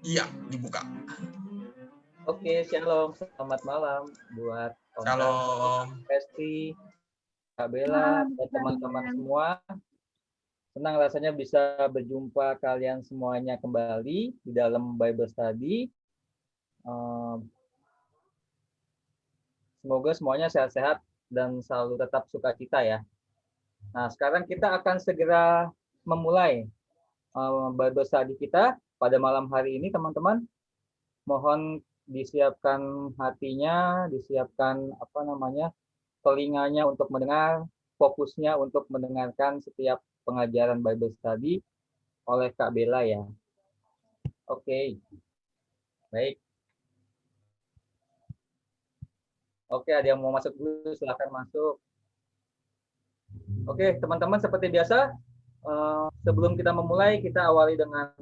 Iya, dibuka. Oke, shalom. Selamat malam buat Om Shalom. Pesti, Kak Bella, dan teman-teman semua. Senang rasanya bisa berjumpa kalian semuanya kembali di dalam Bible Study. Semoga semuanya sehat-sehat dan selalu tetap sukacita ya. Nah, sekarang kita akan segera memulai Bible Study kita pada malam hari ini, teman-teman. Mohon disiapkan hatinya, disiapkan telinganya untuk mendengar, fokusnya untuk mendengarkan setiap pengajaran Bible Study oleh Kak Bella ya. Oke. Baik. Oke, ada yang mau masuk dulu, silakan masuk. Oke, teman-teman, seperti biasa, sebelum kita memulai, kita awali dengan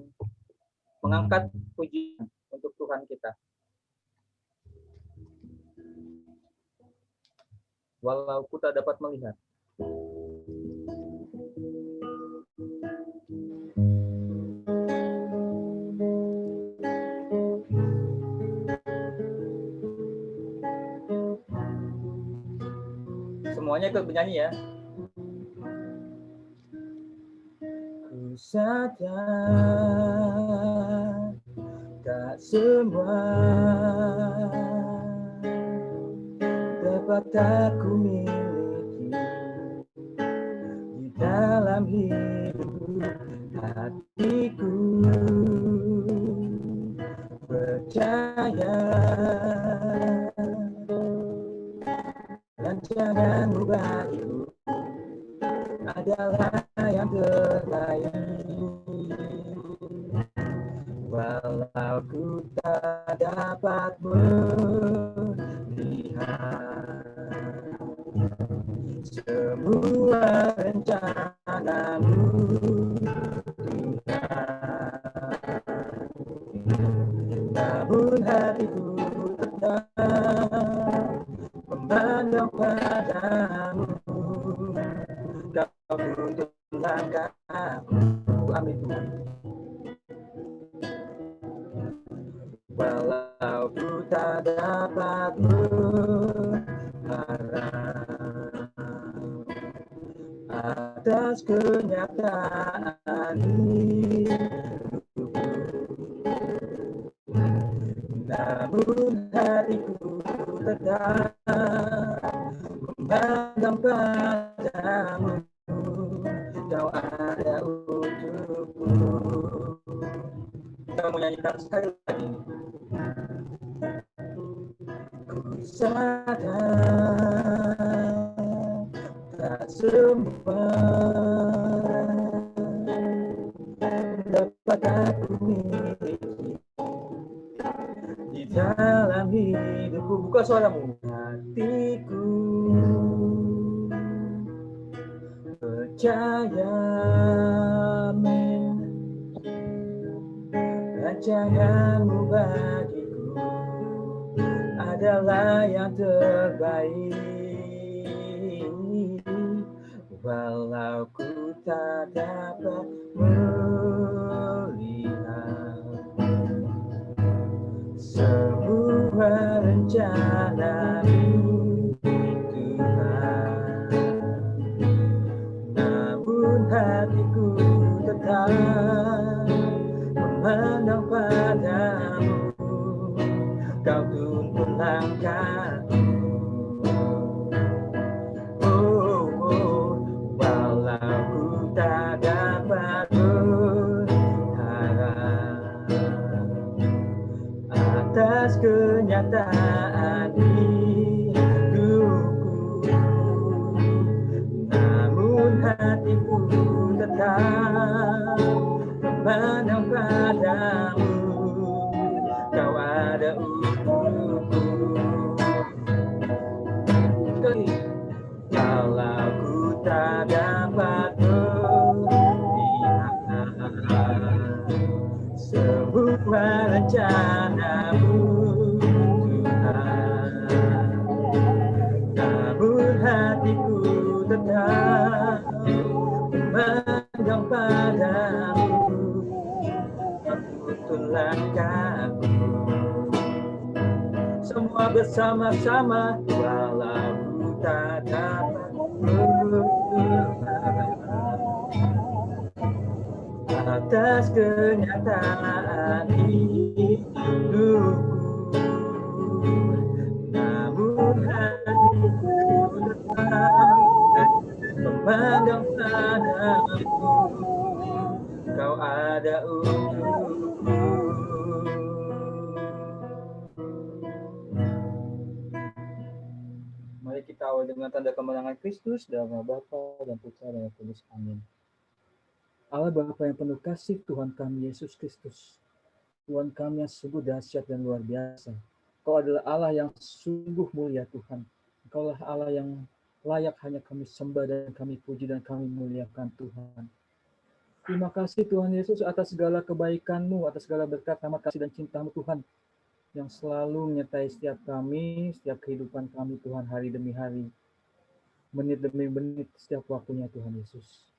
mengangkat pujian untuk Tuhan kita. Walau ku tak dapat melihat. Semuanya ikut bernyanyi ya. Ku sadar tak semua dapat aku miliki di dalam hidup hatiku. Percaya rancanganmu bagiku adalah yang terbaik. Walau ku tak dapat melihat semua rencanamu, Tuhan, namun hatiku tetap memandang padamu. Kau tuntun langkahku, amin Tuhan. Walau ku tak dapat berharap atas kenyataan hidupku, namun hatiku tetap memandang padamu. Kau ada untukku. Kita mau nyanyikan sekali lagi. Ku sadar tak semua dapat aku miliki di dalam hidupku. Buka suaramu. Hatiku percaya, amin, rancanganmu bagiku adalah yang terbaik. Walau ku tak dapat melihat semua rencanamu, Tuhan, namun hatiku tetap memandang padamu. Kau tuntun langkahku. Walau ku tak dapat berharap atas kenyataan hidupku, namun hatiku tetap memandang padamu. Kau ada untukku. Kalau ku tak dapat melihat semua rencanamu, Tuhan, namun hatiku tetap memandang padamu. Aku langkahku, semua bersama-sama, walau ku tak dapat atas kenyataan hidupku, namun hatiku tetap memandang padamu. Kau ada untukku. Mari kita awali dengan tanda kemenangan Kristus dalam nama Bapa dan Putra dan Roh Kudus. Amin. Allah Bapa yang penuh kasih, Tuhan kami Yesus Kristus, Tuhan kami yang sungguh dahsyat dan luar biasa. Kau adalah Allah yang sungguh mulia, Tuhan. Engkaulah Allah yang layak hanya kami sembah dan kami puji dan kami muliakan, Tuhan. Terima kasih Tuhan Yesus atas segala kebaikan-Mu, atas segala berkat, rahmat kasih dan cinta-Mu, Tuhan, yang selalu menyertai setiap kami, setiap kehidupan kami, Tuhan, hari demi hari, menit demi menit, setiap waktunya, Tuhan Yesus.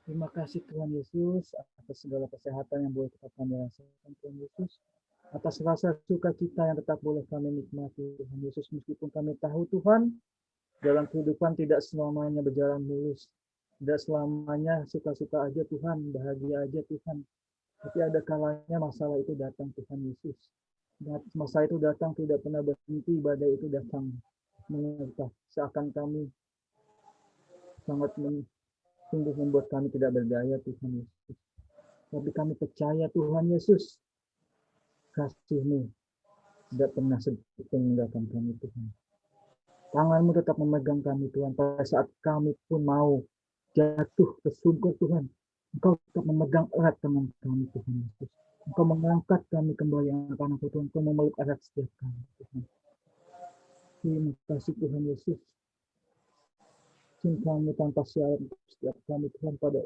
Terima kasih Tuhan Yesus atas segala kesehatan yang boleh kita kami rasakan, Tuhan Yesus, atas rasa sukacita yang tetap boleh kami nikmati, Tuhan Yesus, meskipun kami tahu, Tuhan, dalam kehidupan tidak selamanya berjalan mulus, tidak selamanya suka-suka aja, Tuhan, bahagia aja, Tuhan, tapi ada kalanya masalah itu datang, Tuhan Yesus. Masa itu datang tidak pernah berhenti, badai itu datang menyertai, seakan kami sangat sungguh membuat kami tidak berdaya, Tuhan Yesus. Tapi kami percaya, Tuhan Yesus, kasih-Mu tidak pernah sedikit meninggalkan kami, Tuhan. Tangan-Mu tetap memegang kami, Tuhan. Pada saat kami pun mau jatuh ke sungkur, Tuhan, Engkau tetap memegang erat tangan kami, Tuhan Yesus. Engkau mengangkat kami kembali, anak-anak-Mu, Tuhan. Engkau memeluk erat setiap kami, Tuhan. Terima kasih, Tuhan Yesus. Cinta-Mu tanpa syarat untuk setiap kami, Tuhan, pada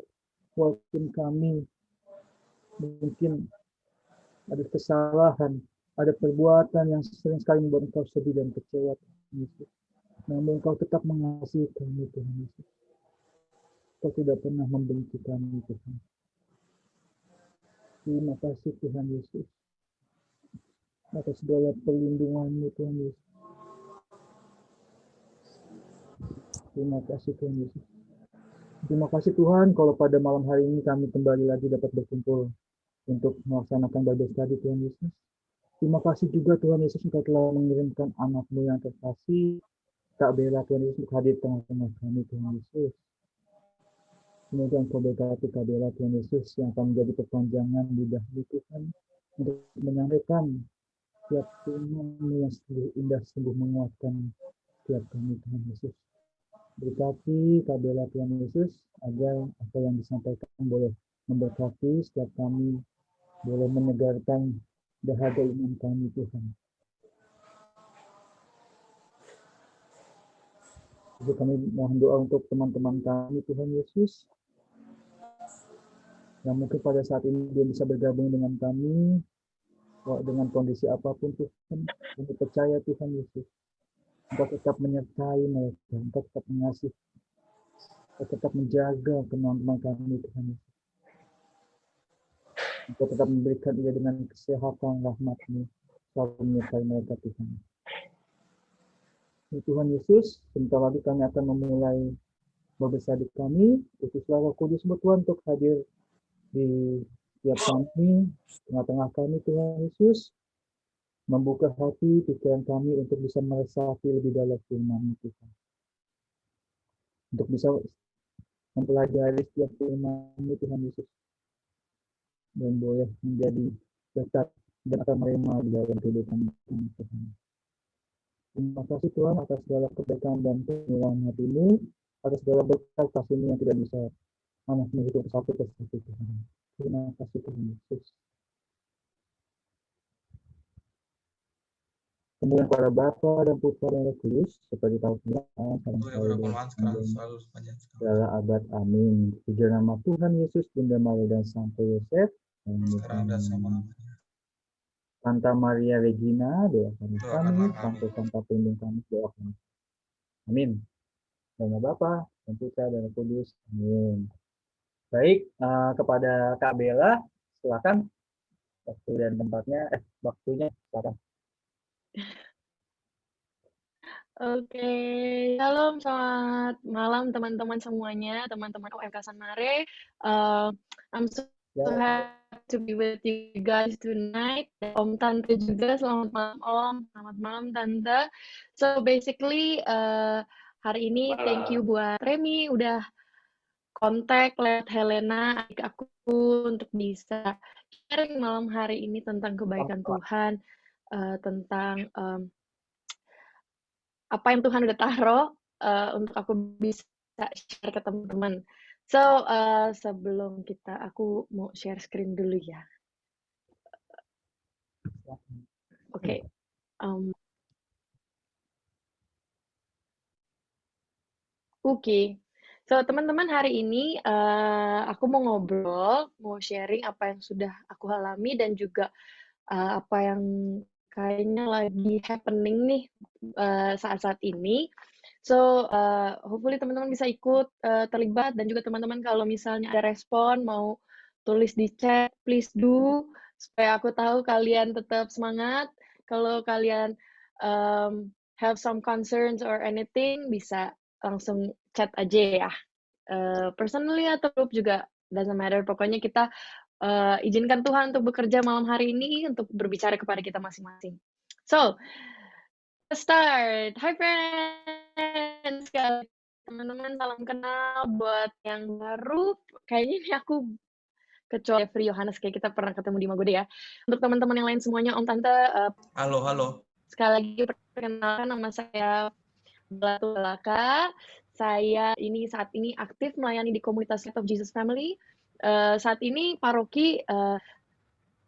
walaupun kami mungkin ada kesalahan, ada perbuatan yang sering sekali membuat Engkau sedih dan kecewa, Tuhan Yesus. Namun Engkau tetap mengasihi kami, Tuhan Yesus. Engkau tidak pernah membenci kami, Tuhan. Terima kasih, Tuhan Yesus, atas segala perlindungan-Mu, Tuhan Yesus. Terima kasih, Tuhan Yesus. Terima kasih, Tuhan, kalau pada malam hari ini kami kembali lagi dapat berkumpul untuk melaksanakan Bible study, Tuhan Yesus. Terima kasih juga, Tuhan Yesus, Engkau telah mengirimkan anak-Mu yang terkasih, Kak Bella, Tuhan Yesus, untuk hadir tengah-tengah kami, Tuhan Yesus. Semoga Engkau berkati Kak Bella, Tuhan Yesus, yang akan menjadi perpanjangan lidah-Mu, Tuhan, untuk menyampaikan tiap firman-Mu yang sungguh indah, sungguh menguatkan tiap kami, Tuhan Yesus. Berkati Kak Bella, Tuhan Yesus, agar apa yang disampaikan boleh memberkati setiap kami, boleh menyegarkan dahaga iman kami, Tuhan. Jadi kami mohon doa untuk teman-teman kami, Tuhan Yesus, yang mungkin pada saat ini belum bisa bergabung dengan kami, dengan kondisi apapun, Tuhan. Kami percaya, Tuhan Yesus, Engkau tetap menyertai mereka, Engkau tetap mengasihi, Engkau tetap menjaga teman-teman kami, Tuhan Yesus. Engkau tetap memberikan ia dengan kesehatan, rahmat-Mu, selalu menyertai mereka, Tuhan. Tuhan Yesus, sebentar lagi kami akan memulai Bible study kami. Utuslah Roh Kudus Tuhan untuk hadir di setiap kami, tengah-tengah kami, Tuhan Yesus, membuka hati, pikiran kami untuk bisa meresapi lebih dalam firman-Mu, Tuhan. Untuk bisa mempelajari setiap firman-Mu, Tuhan Yesus, dan boleh menjadi berkat dan akan menerima di dalam kehidupan Tuhan. Terima kasih Tuhan atas segala kebaikan dan kemurahan hati-Mu, atas segala berkat kasih-Mu yang tidak bisa menghitung satu persatu Tuhan. Terima kasih Tuhan Yesus. Kemudian para Bapa dan Putra dan Roh Kudus, seperti tahun sekarang selalu segala abad. Amin. Puji nama Tuhan Yesus, Bunda Maria dan Santo Yosef. Santa Maria Regina, doakan kami. Santa Pelindung kami, doakan. Amin. Nama Bapa dan Putra dan Roh Kudus. Amin. Baik, kepada Kak Bella, silakan waktu dan tempatnya, waktunya silakan. Oke, shalom, selamat malam teman-teman semuanya, teman-teman OMK Sanmare. I'm so happy to be with you guys tonight. Om Tante juga, selamat malam Om, selamat malam Tante. So basically hari ini thank you buat Remy udah kontak lewat Helena adik aku untuk bisa sharing malam hari ini tentang kebaikan Tuhan, tentang apa yang Tuhan udah taruh untuk aku bisa share ke teman-teman. So, sebelum aku mau share screen dulu ya. Oke. Oke. So, teman-teman, hari ini aku mau ngobrol, mau sharing apa yang sudah aku alami dan juga apa yang kayaknya lagi happening nih saat-saat ini. So, hopefully teman-teman bisa ikut terlibat, dan juga teman-teman kalau misalnya ada respon, mau tulis di chat, please do, supaya aku tahu kalian tetap semangat. Kalau kalian have some concerns or anything, bisa langsung chat aja ya. Personally atau group juga, doesn't matter. Pokoknya kita izinkan Tuhan untuk bekerja malam hari ini, untuk berbicara kepada kita masing-masing. So, let's start. Hi friends, teman-teman, salam kenal. Buat yang baru, kayaknya ini aku kecuali Jeffrey Yohanes, kayak kita pernah ketemu di Magode ya. Untuk teman-teman yang lain semuanya, Om Tante. Halo. Sekali lagi perkenalkan, nama saya Bella Tulaka. Saya saat ini aktif melayani di komunitas Light of Jesus Family. Saat ini paroki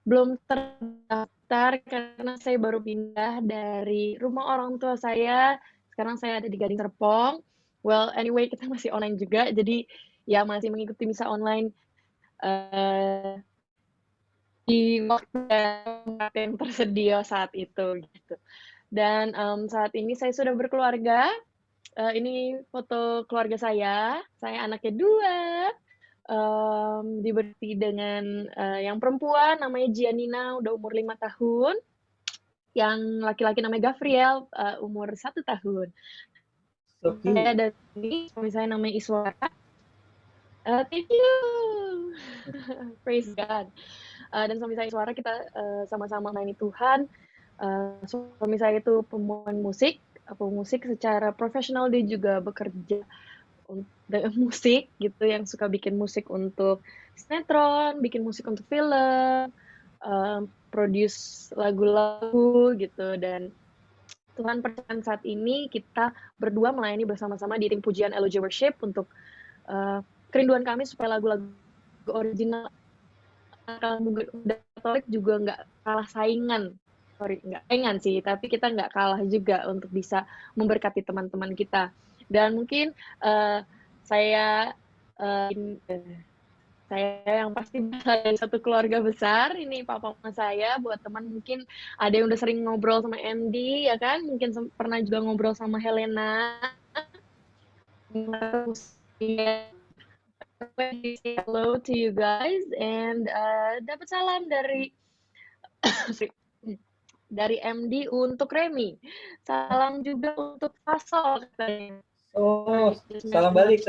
belum terdaftar karena saya baru pindah dari rumah orang tua saya. Sekarang saya ada di Gading Serpong. Well, anyway, kita masih online juga, jadi ya masih mengikuti misa online di waktu yang tersedia saat itu gitu. Dan saat ini saya sudah berkeluarga. Ini foto keluarga saya anaknya 2, diberi dengan yang perempuan namanya Gianina, udah umur 5 tahun, yang laki-laki namanya Gabriel, umur 1 tahun. Saya dan ini suami saya namanya Iswara. Thank you. Praise God. Dan suami saya Iswara, kita sama-sama melayani Tuhan. Suami saya itu pemain musik secara profesional. Dia juga bekerja untuk musik gitu, yang suka bikin musik untuk sinetron, bikin musik untuk film, produce lagu-lagu gitu. Dan Tuhan percayakan saat ini kita berdua melayani bersama-sama di tim pujian LOJ Worship untuk kerinduan kami supaya lagu-lagu original Katolik juga nggak kalah saingan. Nggak saingan sih, tapi kita nggak kalah juga untuk bisa memberkati teman-teman kita. Dan mungkin saya yang pasti dari satu keluarga besar, ini papa mama saya. Buat teman mungkin ada yang udah sering ngobrol sama MD, ya kan? Mungkin pernah juga ngobrol sama Helena. Hello to you guys, and dapat salam dari dari MD untuk Remy. Salam juga untuk Fasol katanya. Oh, salam balik.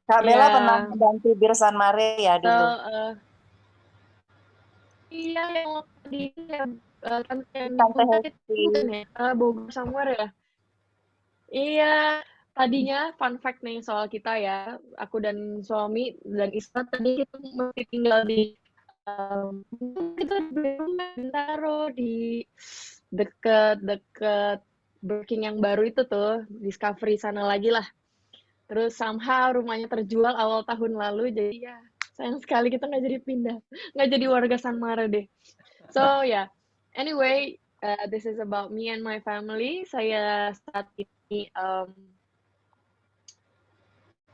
Kak Bella pernah bantu Bir Sanmare ya dulu. Iya, yang di Tante Hesti. Bogor somewhere ya. Iya, tadinya fun fact nih soal kita ya. Aku dan suami dan Isma tadi kita masih tinggal di mungkin kita beli rumah Bintaro di deket Burger King yang baru itu tuh, Discovery sana lagi lah. Terus somehow rumahnya terjual awal tahun lalu, jadi ya sayang sekali kita nggak jadi pindah, nggak jadi warga San Mara deh. So yeah, anyway, this is about me and my family. Saya saat ini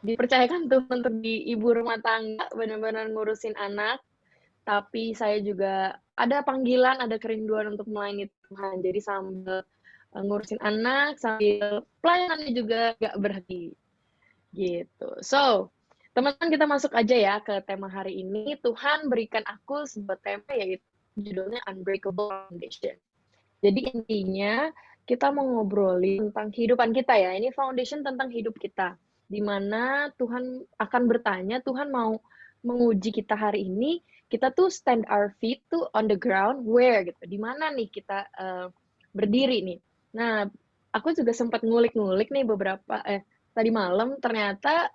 dipercayakan Tuhan untuk di ibu rumah tangga, benar-benar ngurusin anak. Tapi saya juga ada panggilan, ada kerinduan untuk melayani Tuhan. Jadi sambil ngurusin anak, sambil pelayanannya juga gak berhenti. Gitu. So, teman-teman kita masuk aja ya ke tema hari ini. Tuhan berikan aku sebuah tema yaitu judulnya Unbreakable Foundation. Jadi intinya kita mau ngobrolin tentang kehidupan kita ya. Ini foundation tentang hidup kita. Di mana Tuhan akan bertanya, Tuhan mau menguji kita hari ini, kita tuh stand our feet tuh on the ground, where gitu. Di mana nih kita berdiri nih. Nah, aku juga sempat ngulik-ngulik nih beberapa tadi malam ternyata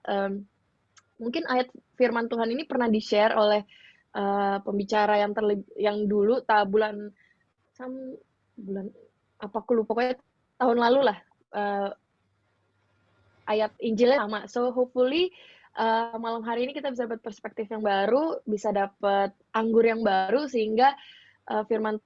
mungkin ayat firman Tuhan ini pernah di-share oleh pembicara yang dulu bulan apa aku lupa, pokoknya tahun lalu lah ayat Injilnya sama. So hopefully malam hari ini kita bisa dapat perspektif yang baru, bisa dapat anggur yang baru sehingga firman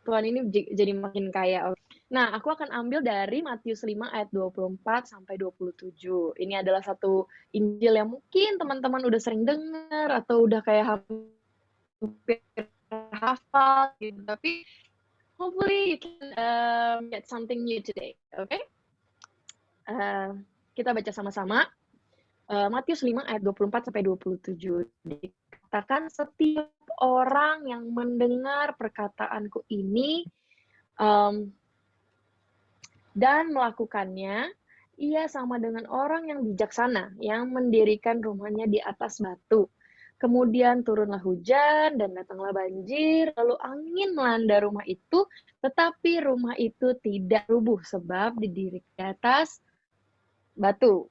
Tuhan ini jadi makin kaya. Nah, aku akan ambil dari Matius 5 ayat 24 sampai 27. Ini adalah satu Injil yang mungkin teman-teman udah sering dengar atau udah kayak hampir hafal gitu. Tapi hopefully you can get something new today. Okay? Kita baca sama-sama. Matius 5 ayat 24 sampai 27. Dikatakan setiap orang yang mendengar perkataanku ini dan melakukannya, ia sama dengan orang yang bijaksana yang mendirikan rumahnya di atas batu. Kemudian turunlah hujan dan datanglah banjir, lalu angin melanda rumah itu, tetapi rumah itu tidak rubuh sebab didirikan di atas batu.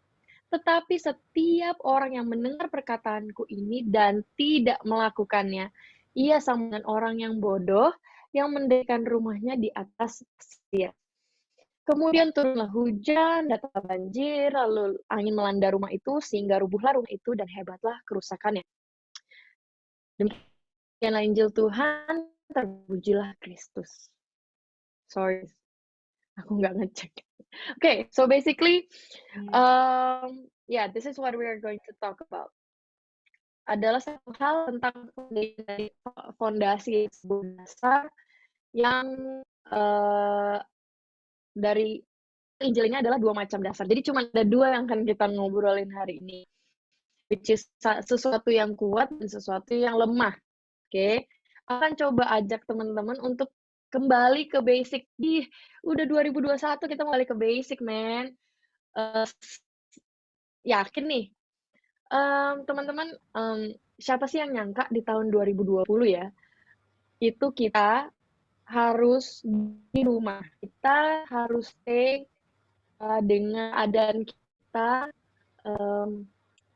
Tetapi setiap orang yang mendengar perkataanku ini dan tidak melakukannya, ia sama dengan orang yang bodoh yang mendirikan rumahnya di atas pasir. Kemudian turunlah hujan, datanglah banjir, lalu angin melanda rumah itu, sehingga rubuhlah rumah itu dan hebatlah kerusakannya. Demikianlah Injil Tuhan, terpujilah Kristus. Sorry, aku nggak ngecek. Okay, so basically, yeah, this is what we are going to talk about. Adalah satu hal tentang fondasi dasar yang dari Injil ini adalah dua macam dasar. Jadi cuma ada dua yang akan kita ngobrolin hari ini. Which is sesuatu yang kuat dan sesuatu yang lemah. Oke. Akan coba ajak teman-teman untuk kembali ke basic. Udah 2021 kita kembali ke basic, man. Yakin nih. Teman-teman, siapa sih yang nyangka di tahun 2020 ya, itu kita harus di rumah. Kita harus stay dengan keadaan kita,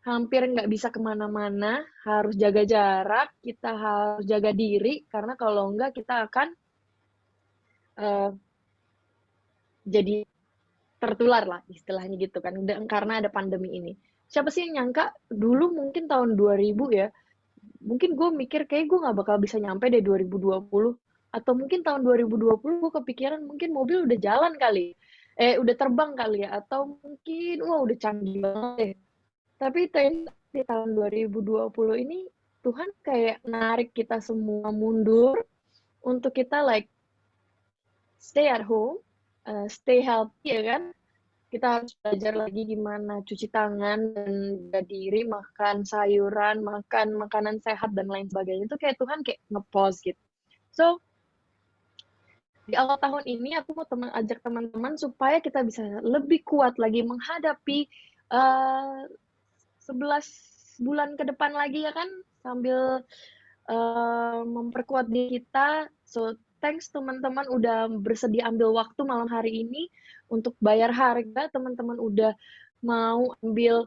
hampir nggak bisa kemana-mana, harus jaga jarak, kita harus jaga diri, karena kalau nggak kita akan jadi tertular lah istilahnya gitu kan, karena ada pandemi ini. Siapa sih yang nyangka dulu mungkin tahun 2000 ya, mungkin gue mikir kayak gue nggak bakal bisa nyampe deh 2020, atau mungkin tahun 2020 gue kepikiran mungkin mobil udah jalan kali, udah terbang kali ya, atau mungkin wah udah canggih banget deh. Tapi di tahun 2020 ini Tuhan kayak narik kita semua mundur untuk kita like stay at home, stay healthy ya kan. Kita harus belajar lagi gimana cuci tangan dan jaga diri, makan sayuran, makan makanan sehat dan lain sebagainya. Itu kayak Tuhan kayak nge-pause gitu. So, di awal tahun ini aku mau ajak teman-teman supaya kita bisa lebih kuat lagi menghadapi 11 bulan ke depan lagi ya kan, sambil memperkuat diri kita. So, thanks teman-teman udah bersedia ambil waktu malam hari ini untuk bayar harga, teman-teman udah mau ambil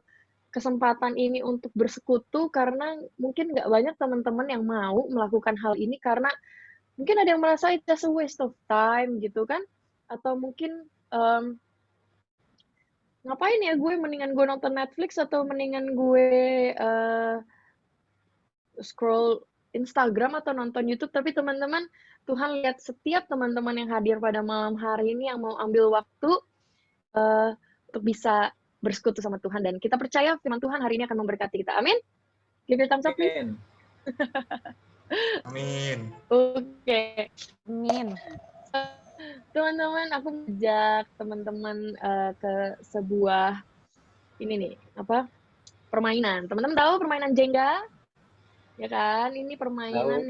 kesempatan ini untuk bersekutu karena mungkin nggak banyak teman-teman yang mau melakukan hal ini karena mungkin ada yang merasa it's just a waste of time gitu kan, atau mungkin ngapain ya gue, mendingan gue nonton Netflix atau mendingan gue scroll Instagram atau nonton YouTube. Tapi teman-teman, Tuhan lihat setiap teman-teman yang hadir pada malam hari ini yang mau ambil waktu untuk bisa bersekutu sama Tuhan, dan kita percaya firman Tuhan hari ini akan memberkati kita. Amin. Give your thumbs up, please. Amin. Amin. Oke. Amin. Teman-teman, aku mengajak teman-teman ke sebuah ini nih, permainan. Teman-teman tahu permainan Jenga? Ya kan? Ini permainan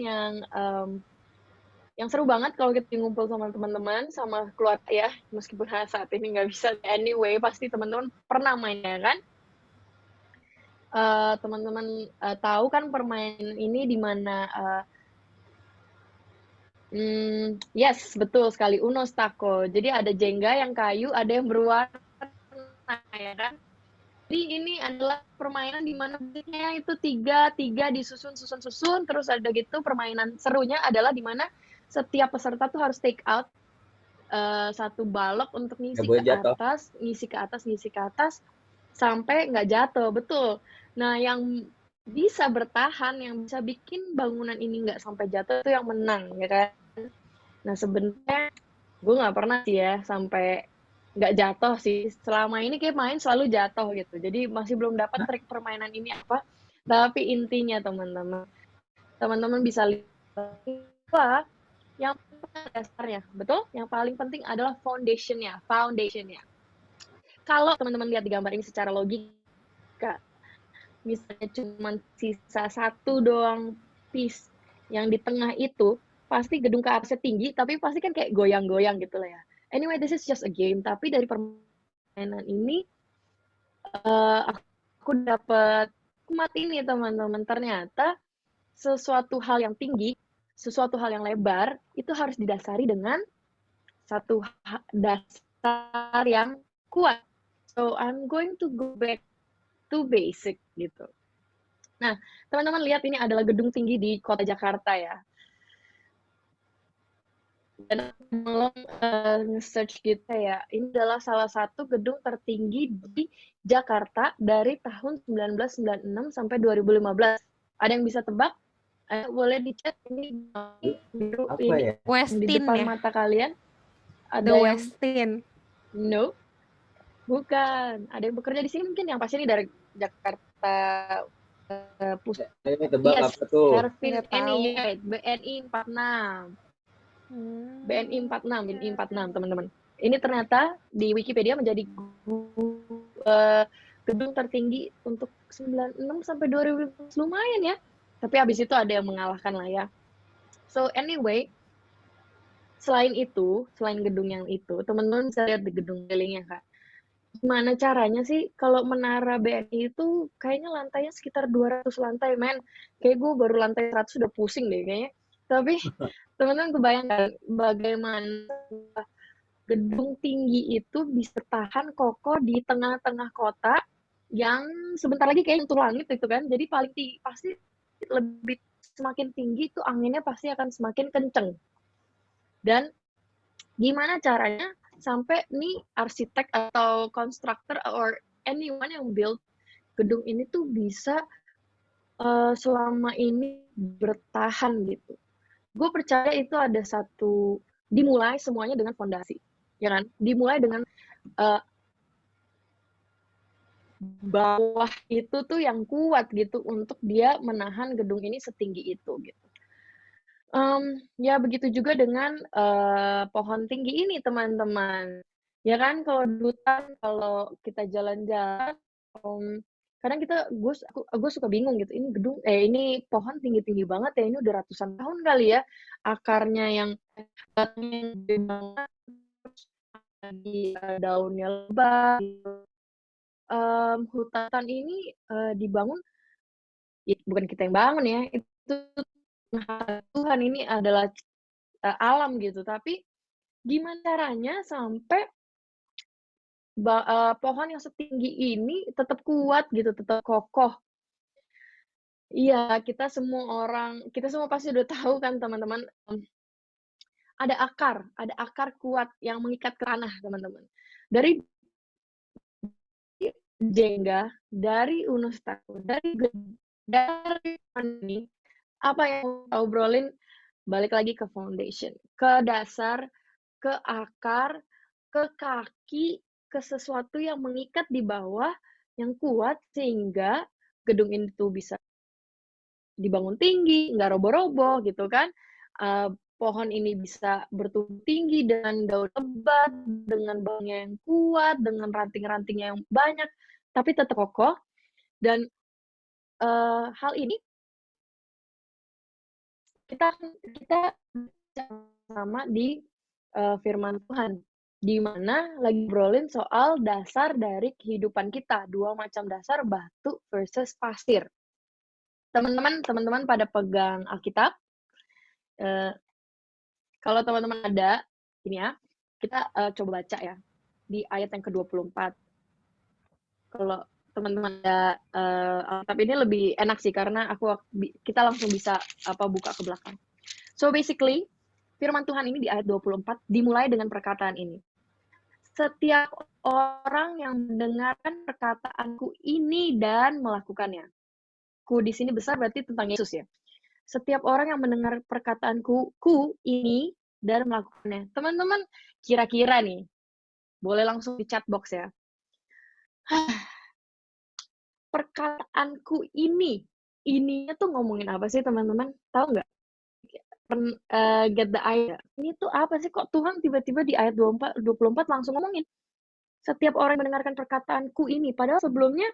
yang seru banget kalau kita ngumpul sama teman-teman, sama keluarga ya. Meskipun saat ini nggak bisa, anyway, pasti teman-teman pernah mainnya kan? Teman-teman tahu kan permainan ini di mana yes, betul sekali, Uno Stako. Jadi ada Jenga yang kayu, ada yang berwarna, ya kan? Jadi ini adalah permainan di mana bentuknya itu tiga disusun, terus ada gitu. Permainan serunya adalah di mana setiap peserta tuh harus take out satu balok untuk ngisi ke atas, sampai nggak jatuh, betul. Nah, yang bisa bertahan, yang bisa bikin bangunan ini nggak sampai jatuh itu yang menang, ya kan? Nah, sebenarnya gue nggak pernah sih ya sampai nggak jatuh sih. Selama ini kayak main selalu jatuh gitu. Jadi masih belum dapat trik permainan ini apa. Tapi intinya teman-teman bisa lihat yang dasarnya, betul? Yang paling penting adalah foundationnya. Kalau teman-teman lihat di gambar ini secara logika, misalnya cuma sisa satu doang piece yang di tengah itu, pasti gedung ke atasnya tinggi, tapi pasti kan kayak goyang-goyang gitu lah ya. Anyway, this is just a game, tapi dari permainan ini aku dapat hikmat ini teman-teman. Ternyata sesuatu hal yang tinggi, sesuatu hal yang lebar, itu harus didasari dengan satu dasar yang kuat. So, I'm going to go back to basic gitu. Nah, teman-teman lihat ini adalah gedung tinggi di kota Jakarta ya. Dan belum nge-search gitu ya, ini adalah salah satu gedung tertinggi di Jakarta dari tahun 1996 sampai 2015. Ada yang bisa tebak? Boleh di-chat ini biru ini Westin di depan ya? mata kalian. Ada The yang Westin. no, bukan. Ada yang bekerja di sini mungkin, yang pasti ini dari Jakarta pusat. Ini tebak Yes, apa tuh? Hervin Nggak tahu. BNI 46. BNI 46, teman-teman. Ini ternyata di Wikipedia menjadi gedung tertinggi untuk 96 sampai 2015, lumayan ya. Tapi habis itu ada yang mengalahkan lah ya. So anyway, selain gedung yang itu, teman-teman bisa lihat di gedung kelilingnya kan. Gimana caranya sih kalau menara BNI itu kayaknya lantainya sekitar 200 lantai, men. Kayak gue baru lantai 100 udah pusing deh kayaknya. Tapi teman-teman kebayangkan bagaimana gedung tinggi itu bisa tahan kokoh di tengah-tengah kota yang sebentar lagi kayak nyentuh langit itu kan. Jadi paling tinggi, pasti lebih semakin tinggi itu anginnya pasti akan semakin kenceng. Dan gimana caranya sampai nih arsitek atau konstruktor or anyone yang build gedung ini tuh bisa selama ini bertahan gitu. Gue percaya itu ada satu, dimulai semuanya dengan fondasi, ya kan? Dimulai dengan bawah itu tuh yang kuat gitu untuk dia menahan gedung ini setinggi itu gitu. Ya begitu juga dengan pohon tinggi ini teman-teman. Ya kan, kalau di hutan, kalau kita jalan-jalan, kadang gue suka bingung gitu. Ini ini pohon tinggi-tinggi banget ya. Ini udah ratusan tahun kali ya. Akarnya yang gede banget, daunnya lebar. Hutan ini dibangun, bukan kita yang bangun ya. Itu Tuhan, ini adalah alam gitu. Tapi gimana caranya sampai pohon yang setinggi ini tetap kuat gitu, tetap kokoh. Iya, kita semua pasti udah tahu kan teman-teman, ada akar kuat yang mengikat ke tanah teman-teman. Dari jengga, dari Unustaku, dari ini, apa yang kita obrolin balik lagi ke foundation, ke dasar, ke akar, ke kaki, ke sesuatu yang mengikat di bawah, yang kuat sehingga gedung itu bisa dibangun tinggi, nggak roboh-roboh gitu kan. Pohon ini bisa bertumbuh tinggi dengan daun lebat, dengan baunya yang kuat, dengan ranting-rantingnya yang banyak, tapi tetap kokoh. Dan hal ini kita sama di firman Tuhan, di mana lagi ngobrolin soal dasar dari kehidupan kita, 2 macam dasar, batu versus pasir. Teman-teman pada pegang Alkitab? Kalau teman-teman ada, ini ya, kita coba baca ya, di ayat yang ke-24. Kalau teman-teman ada Alkitab ini lebih enak sih, karena kita langsung bisa buka ke belakang. So basically, firman Tuhan ini di ayat 24 dimulai dengan perkataan ini. Setiap orang yang mendengarkan perkataanku ini dan melakukannya. Ku di sini besar berarti tentang Yesus ya. Setiap orang yang mendengar perkataanku ini dan melakukannya. Teman-teman, kira-kira nih, boleh langsung di chat box ya. Perkataanku ininya tuh ngomongin apa sih teman-teman? Tahu nggak? Get the idea. Ini tuh apa sih, kok Tuhan tiba-tiba di ayat 24 langsung ngomongin setiap orang yang mendengarkan perkataanku ini, padahal sebelumnya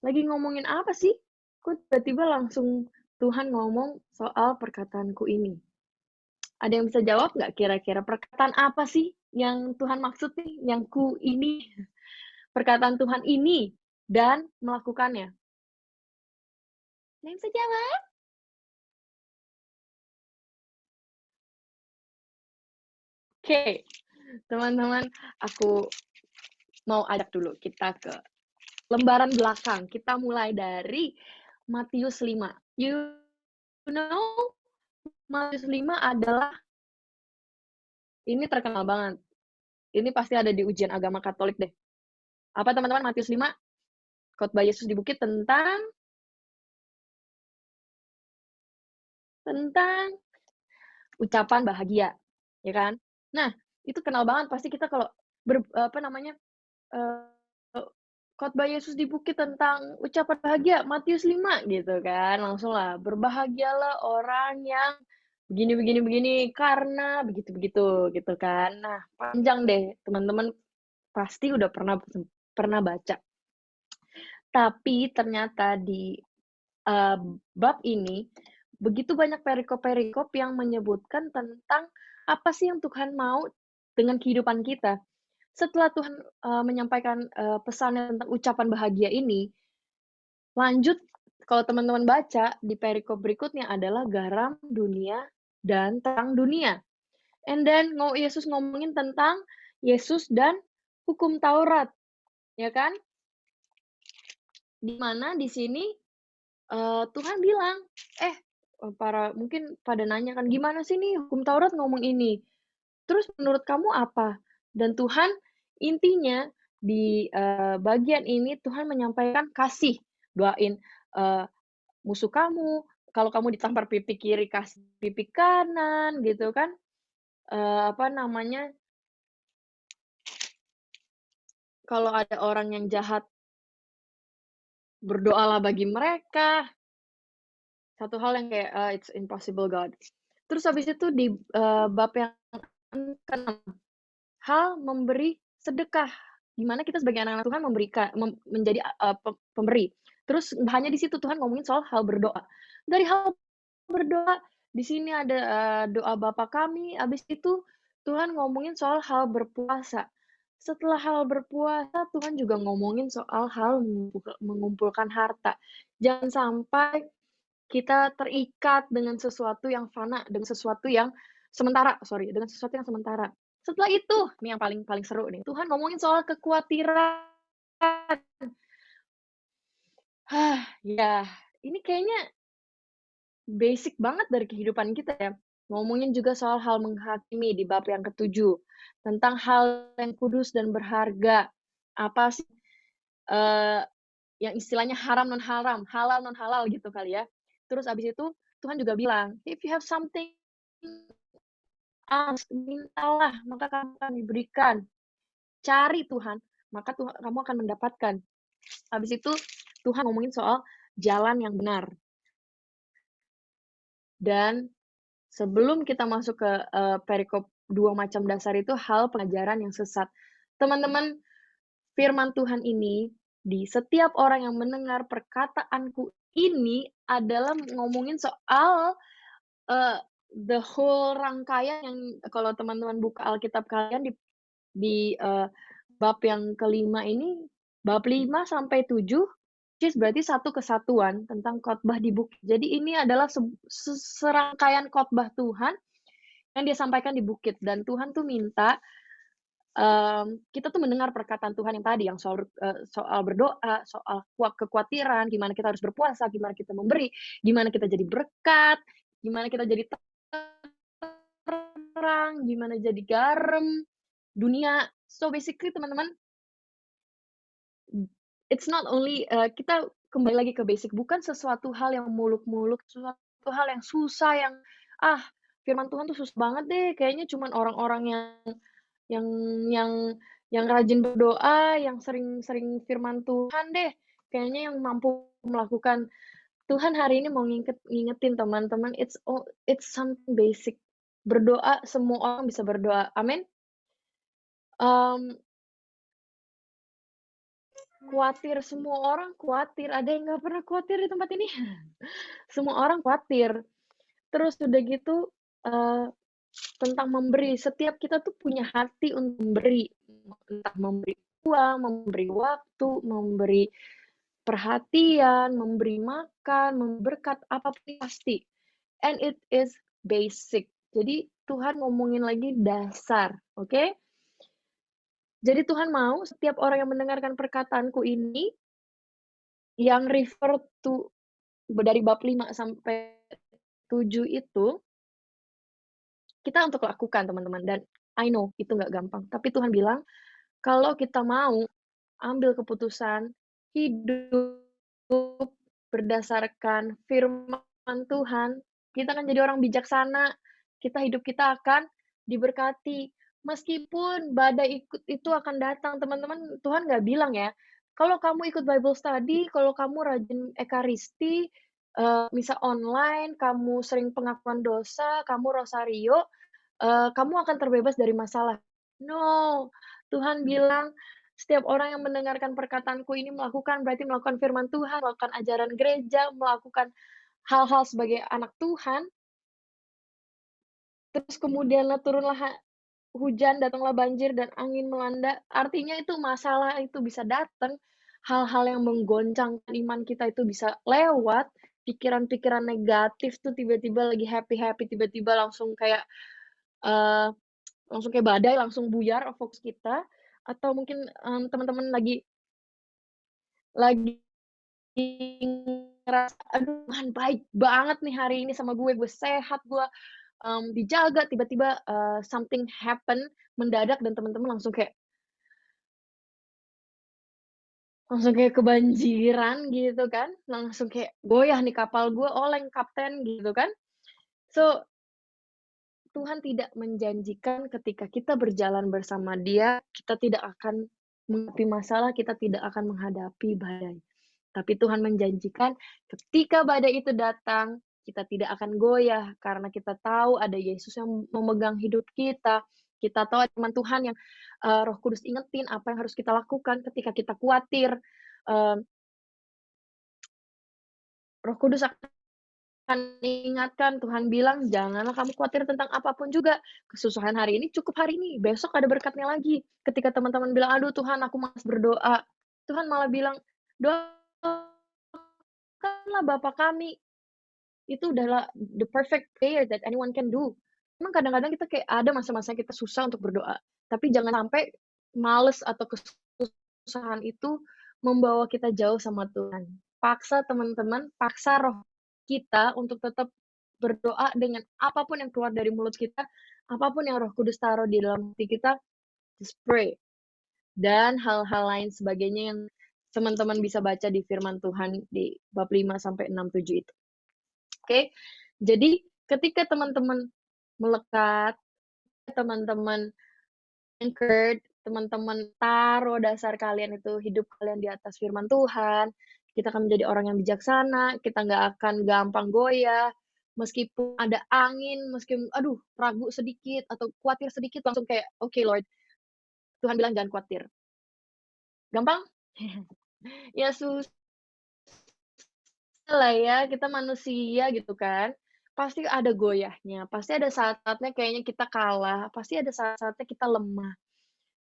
lagi ngomongin apa sih? Kok tiba-tiba langsung Tuhan ngomong soal perkataanku ini? Ada yang bisa jawab nggak kira-kira perkataan apa sih yang Tuhan maksud nih, yang ku ini, perkataan Tuhan ini dan melakukannya? Ada yang bisa jawab? Oke, teman-teman, aku mau ajak dulu kita ke lembaran belakang. Kita mulai dari Matius 5. You know, Matius 5 adalah, ini terkenal banget. Ini pasti ada di ujian agama Katolik deh. Apa teman-teman Matius 5? Khotbah Yesus di bukit tentang ucapan bahagia, ya kan? Nah, itu kenal banget pasti kita kalau khotbah Yesus di bukit tentang ucapan bahagia, Matius 5 gitu kan. Langsung lah, berbahagialah orang yang begini karena begitu gitu kan. Nah, panjang deh, teman-teman pasti udah pernah baca. Tapi ternyata di bab ini begitu banyak perikop-perikop yang menyebutkan tentang apa sih yang Tuhan mau dengan kehidupan kita. Setelah Tuhan menyampaikan pesannya tentang ucapan bahagia ini, lanjut kalau teman-teman baca di perikop berikutnya adalah garam dunia dan terang dunia. And then Yesus ngomongin tentang Yesus dan hukum Taurat, ya kan? Di mana di sini Tuhan bilang, mungkin pada nanya kan, gimana sih nih hukum Taurat ngomong ini? Terus menurut kamu apa? Dan Tuhan intinya di bagian ini Tuhan menyampaikan kasih, doain musuh kamu, kalau kamu ditampar pipi kiri kasih pipi kanan gitu kan. Kalau ada orang yang jahat, berdoalah bagi mereka. Satu hal yang kayak it's impossible God. Terus habis itu di bab yang ke-6, hal memberi sedekah. Gimana kita sebagai anak-anak Tuhan menjadi pemberi. Terus hanya di situ Tuhan ngomongin soal hal berdoa. Dari hal berdoa, di sini ada doa Bapa kami, habis itu Tuhan ngomongin soal hal berpuasa. Setelah hal berpuasa, Tuhan juga ngomongin soal hal mengumpulkan harta. Jangan sampai kita terikat dengan sesuatu yang fana, dengan sesuatu yang sementara. Setelah itu, nih yang paling paling seru nih, Tuhan ngomongin soal kekhawatiran. Ya, ini kayaknya basic banget dari kehidupan kita ya. Ngomongin juga soal hal menghakimi di bab yang ke-7, tentang hal yang kudus dan berharga. Apa sih, eee, yang istilahnya haram non haram, halal non halal gitu kali ya. Terus abis itu Tuhan juga bilang, "If you have something, ask, mintalah, maka kamu akan diberikan. Cari Tuhan, maka kamu akan mendapatkan." Habis itu Tuhan ngomongin soal jalan yang benar. Dan sebelum kita masuk ke perikop 2 macam dasar itu hal pengajaran yang sesat. Teman-teman, firman Tuhan ini di setiap orang yang mendengar perkataanku ini adalah ngomongin soal the whole rangkaian yang kalau teman-teman buka Alkitab kalian di bab yang kelima ini, bab 5 sampai 7, which is berarti satu kesatuan tentang khotbah di bukit. Jadi ini adalah serangkaian khotbah Tuhan yang dia sampaikan di bukit dan Tuhan tuh minta kita tuh mendengar perkataan Tuhan yang tadi, yang soal berdoa, soal kekhawatiran, gimana kita harus berpuasa, gimana kita memberi, gimana kita jadi berkat, gimana kita jadi terang, gimana jadi garam dunia. So basically teman-teman, it's not only kita kembali lagi ke basic, bukan sesuatu hal yang muluk-muluk, sesuatu hal yang susah, yang firman Tuhan tuh susah banget deh, kayaknya cuman orang-orang yang yang yang rajin berdoa, yang sering-sering firman Tuhan deh, kayaknya yang mampu melakukan. Tuhan hari ini mau ngingetin teman-teman, it's something basic. Berdoa, semua orang bisa berdoa, amin. Khawatir, semua orang khawatir, ada yang nggak pernah khawatir di tempat ini? Semua orang khawatir. Terus udah gitu, tentang memberi, setiap kita tuh punya hati untuk memberi, entah memberi uang, memberi waktu, memberi perhatian, memberi makan, memberi berkat, apapun pasti. And it is basic. Jadi Tuhan ngomongin lagi dasar, oke? Jadi Tuhan mau setiap orang yang mendengarkan perkataanku ini, yang refer to dari bab 5 sampai 7 itu, kita untuk lakukan teman-teman, dan I know itu nggak gampang, tapi Tuhan bilang, kalau kita mau ambil keputusan hidup berdasarkan firman Tuhan, kita akan jadi orang bijaksana, hidup kita akan diberkati. Meskipun badai itu akan datang, teman-teman, Tuhan nggak bilang ya, kalau kamu ikut Bible study, kalau kamu rajin ekaristi, misa online, kamu sering pengakuan dosa, kamu rosario, kamu akan terbebas dari masalah. No, Tuhan bilang, setiap orang yang mendengarkan perkataanku ini berarti melakukan firman Tuhan, melakukan ajaran gereja, melakukan hal-hal sebagai anak Tuhan. Terus kemudianlah turunlah hujan, datanglah banjir dan angin melanda. Artinya itu masalah itu bisa datang, hal-hal yang menggoncangkan iman kita itu bisa lewat, pikiran-pikiran negatif tuh tiba-tiba lagi happy-happy, tiba-tiba langsung kayak badai, langsung buyar fokus kita. Atau mungkin teman-teman lagi ngerasa, aduh Tuhan baik banget nih hari ini sama gue sehat, gue dijaga, tiba-tiba something happen mendadak dan teman-teman langsung kayak kebanjiran gitu kan, langsung kayak goyah nih kapal gue, oleng kapten gitu kan. So, Tuhan tidak menjanjikan ketika kita berjalan bersama Dia, kita tidak akan menghadapi masalah, kita tidak akan menghadapi badai. Tapi Tuhan menjanjikan ketika badai itu datang, kita tidak akan goyah karena kita tahu ada Yesus yang memegang hidup kita. Kita tahu ada teman Tuhan yang Roh Kudus ingetin apa yang harus kita lakukan ketika kita khawatir. Roh Kudus akan ingatkan, Tuhan bilang, janganlah kamu khawatir tentang apapun juga. Kesusahan hari ini cukup hari ini, besok ada berkatnya lagi. Ketika teman-teman bilang, aduh Tuhan aku malas berdoa, Tuhan malah bilang, doakanlah Bapa kami. Itu adalah the perfect prayer that anyone can do. memang kadang-kadang kita kayak ada masa-masa kita susah untuk berdoa, tapi jangan sampai males atau kesusahan itu membawa kita jauh sama Tuhan. Paksa teman-teman, paksa roh kita untuk tetap berdoa dengan apapun yang keluar dari mulut kita, apapun yang Roh Kudus taruh di dalam hati kita, just pray. Dan hal-hal lain sebagainya yang teman-teman bisa baca di firman Tuhan di bab 5 sampai 6, 7 itu. Oke. Jadi ketika teman-teman melekat, teman-teman anchored, teman-teman taruh dasar kalian itu, hidup kalian di atas firman Tuhan, kita akan menjadi orang yang bijaksana, kita nggak akan gampang goyah, meskipun ada angin, meskipun aduh ragu sedikit atau khawatir sedikit langsung kayak, "Oke Lord, Tuhan bilang jangan khawatir." Gampang? Ya susah lah ya, kita manusia gitu kan. Pasti ada goyahnya, pasti ada saat-saatnya kayaknya kita kalah, pasti ada saat-saatnya kita lemah.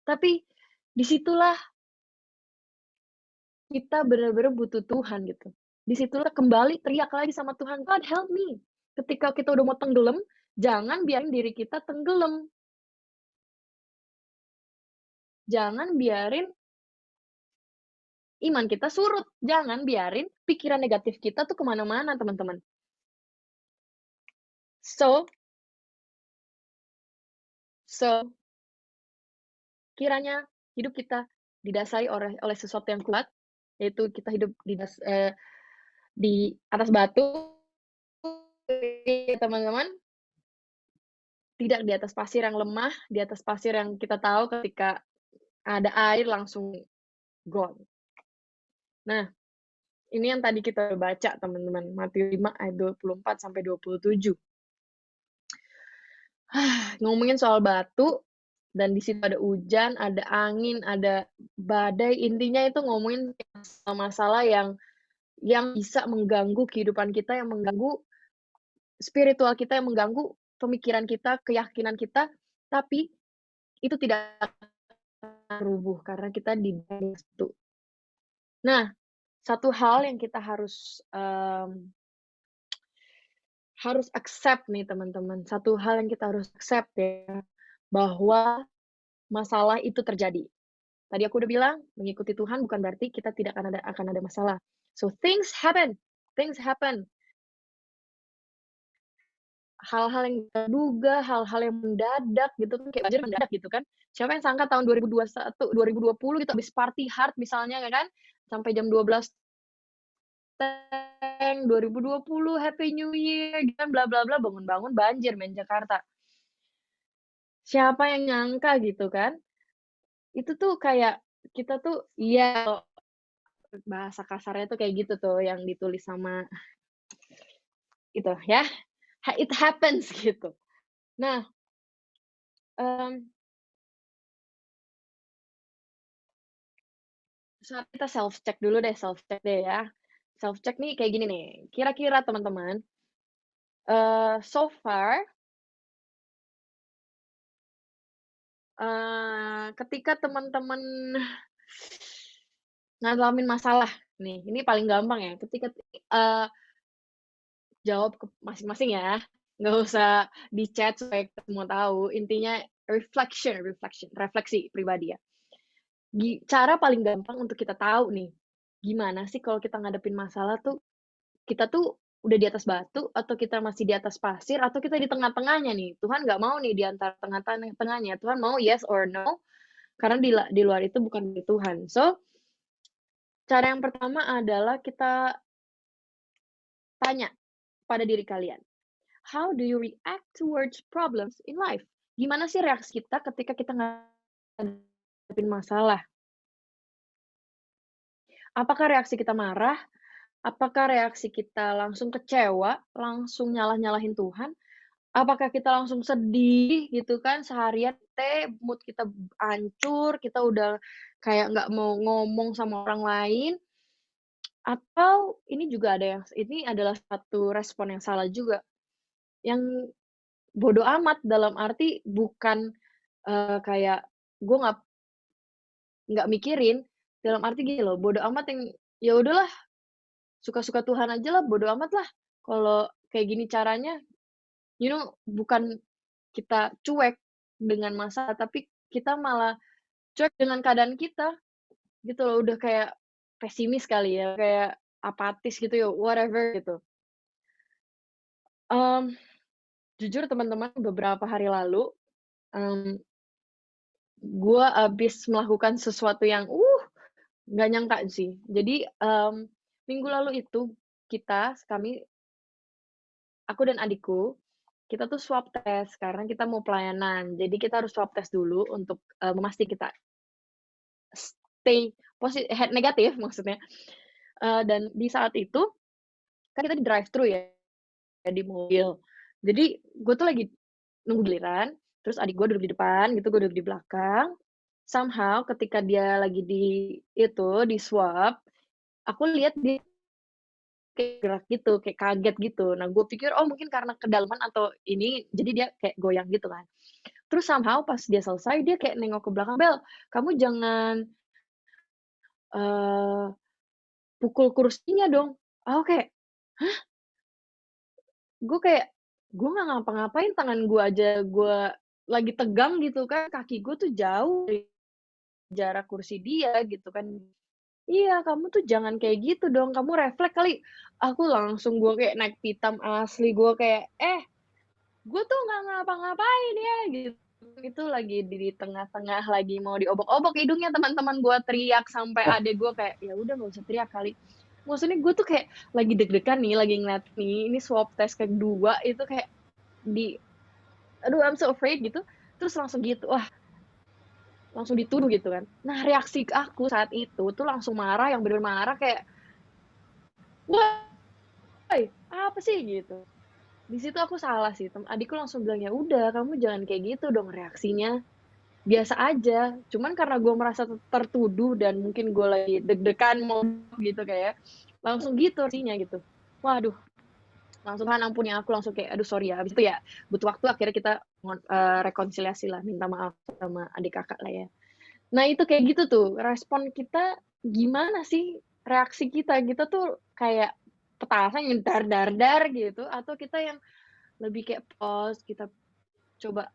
Tapi disitulah kita benar-benar butuh Tuhan gitu. Disitulah kembali teriak lagi sama Tuhan, "God help me." Ketika kita udah mau tenggelam, jangan biarin diri kita tenggelam. Jangan biarin iman kita surut. Jangan biarin pikiran negatif kita tuh kemana-mana, teman-teman. So, kiranya hidup kita didasari oleh sesuatu yang kuat, yaitu kita hidup di atas batu, teman-teman. Tidak di atas pasir yang lemah, di atas pasir yang kita tahu ketika ada air langsung gone. Nah, ini yang tadi kita baca, teman-teman. Matius 5 ayat 24 sampai 27. Ngomongin soal batu, dan di situ ada hujan, ada angin, ada badai. Intinya itu ngomongin masalah yang bisa mengganggu kehidupan kita, yang mengganggu spiritual kita, yang mengganggu pemikiran kita, keyakinan kita, tapi itu tidak rubuh karena kita di dalam batu. Nah, satu hal yang kita harus accept nih teman-teman. Satu hal yang kita harus accept ya, bahwa masalah itu terjadi. Tadi aku udah bilang, mengikuti Tuhan bukan berarti kita tidak akan ada masalah. So things happen. Things happen. Hal-hal yang terduga, hal-hal yang mendadak gitu kan, kayak banjir mendadak gitu kan. Siapa yang sangka tahun 2021, 2020 gitu habis party hard misalnya kan, sampai jam 12 teng 2020 Happy New Year gitu kan bla bla bla, bangun-bangun banjir main Jakarta. Siapa yang nyangka gitu kan? Itu tuh kayak kita tuh iya bahasa kasarnya tuh kayak gitu tuh yang ditulis sama itu ya. It happens gitu. Nah, saat kita self check dulu deh, self check deh ya. Self check nih kayak gini nih. Kira-kira teman-teman, so far ketika teman-teman ngalamin masalah nih, ini paling gampang ya, ketika jawab ke masing-masing ya, nggak usah di chat supaya kita semua tahu. Intinya refleksi pribadi ya. Cara paling gampang untuk kita tahu nih, gimana sih kalau kita ngadepin masalah tuh, kita tuh udah di atas batu, atau kita masih di atas pasir, atau kita di tengah-tengahnya nih. Tuhan nggak mau nih di antara tengah-tengahnya. Tuhan mau yes or no, karena di luar itu bukan dari Tuhan. So, cara yang pertama adalah kita tanya pada diri kalian. How do you react towards problems in life? Gimana sih reaksi kita ketika kita ngadepin masalah? Apakah reaksi kita marah? Apakah reaksi kita langsung kecewa, langsung nyalah-nyalahin Tuhan? Apakah kita langsung sedih gitu kan, seharian mood kita hancur, kita udah kayak nggak mau ngomong sama orang lain? Atau ini adalah satu respon yang salah juga, yang bodo amat dalam arti bukan, kayak gue nggak mikirin, dalam arti gini loh, bodo amat yang, ya udahlah, suka-suka Tuhan aja lah, bodo amat lah, kalau kayak gini caranya, bukan kita cuek dengan masalah, tapi kita malah cuek dengan keadaan kita, gitu loh. Udah kayak pesimis kali ya, kayak apatis gitu ya, whatever gitu. Mmm, Jujur teman-teman beberapa hari lalu, mmm, gue habis melakukan sesuatu yang, nggak nyangka sih. Jadi, minggu lalu itu aku dan adikku, kita tuh swab test karena kita mau pelayanan. Jadi kita harus swab test dulu untuk, memastikan kita stay negatif maksudnya. Dan di saat itu, kan kita di drive thru ya, di mobil. Jadi gue tuh lagi nunggu giliran, terus adik gue duduk di depan gitu, gue duduk di belakang. Somehow ketika dia lagi di swab, aku lihat dia kayak gerak gitu, kayak kaget gitu. Nah, gue pikir, oh mungkin karena kedalaman atau ini, jadi dia kayak goyang gitu kan. Terus somehow pas dia selesai, dia kayak nengok ke belakang, "Bel, kamu jangan, eee, pukul kursinya dong." Aku kayak, gue nggak ngapa-ngapain, tangan gue aja gue lagi tegang gitu kan, kaki gue tuh jauh dari jarak kursi dia gitu kan. "Iya, kamu tuh jangan kayak gitu dong, kamu refleks kali." Aku langsung gue kayak naik pitam asli, gue kayak, gue tuh nggak ngapa-ngapain ya," gitu. Itu lagi di tengah-tengah lagi mau diobok-obok hidungnya teman-teman gue teriak sampai adek gue kayak, "Ya udah nggak usah teriak kali." Maksudnya gue tuh kayak lagi deg-degan nih, lagi ngeliat nih, ini swab test kedua itu kayak aduh I'm so afraid gitu, terus langsung gitu, wah langsung dituduh gitu kan. Nah reaksi aku saat itu tuh langsung marah, yang bener marah kayak, "Woi, apa sih?" Gitu. Di situ aku salah sih, adikku langsung bilang, "Ya udah kamu jangan kayak gitu dong reaksinya, biasa aja." Cuman karena gue merasa tertuduh dan mungkin gue lagi deg-degan mau gitu kayak, langsung gitu reaksinya gitu. Waduh, langsung Tuhan ampuni aku, langsung kayak, "Aduh sorry ya." Habis itu ya butuh waktu akhirnya kita rekonsiliasi lah, minta maaf sama adik kakak lah ya. Nah itu kayak gitu tuh, respon kita gimana sih, reaksi kita, kita tuh kayak petasan yang dar dar dar gitu, atau kita yang lebih kayak pause, kita coba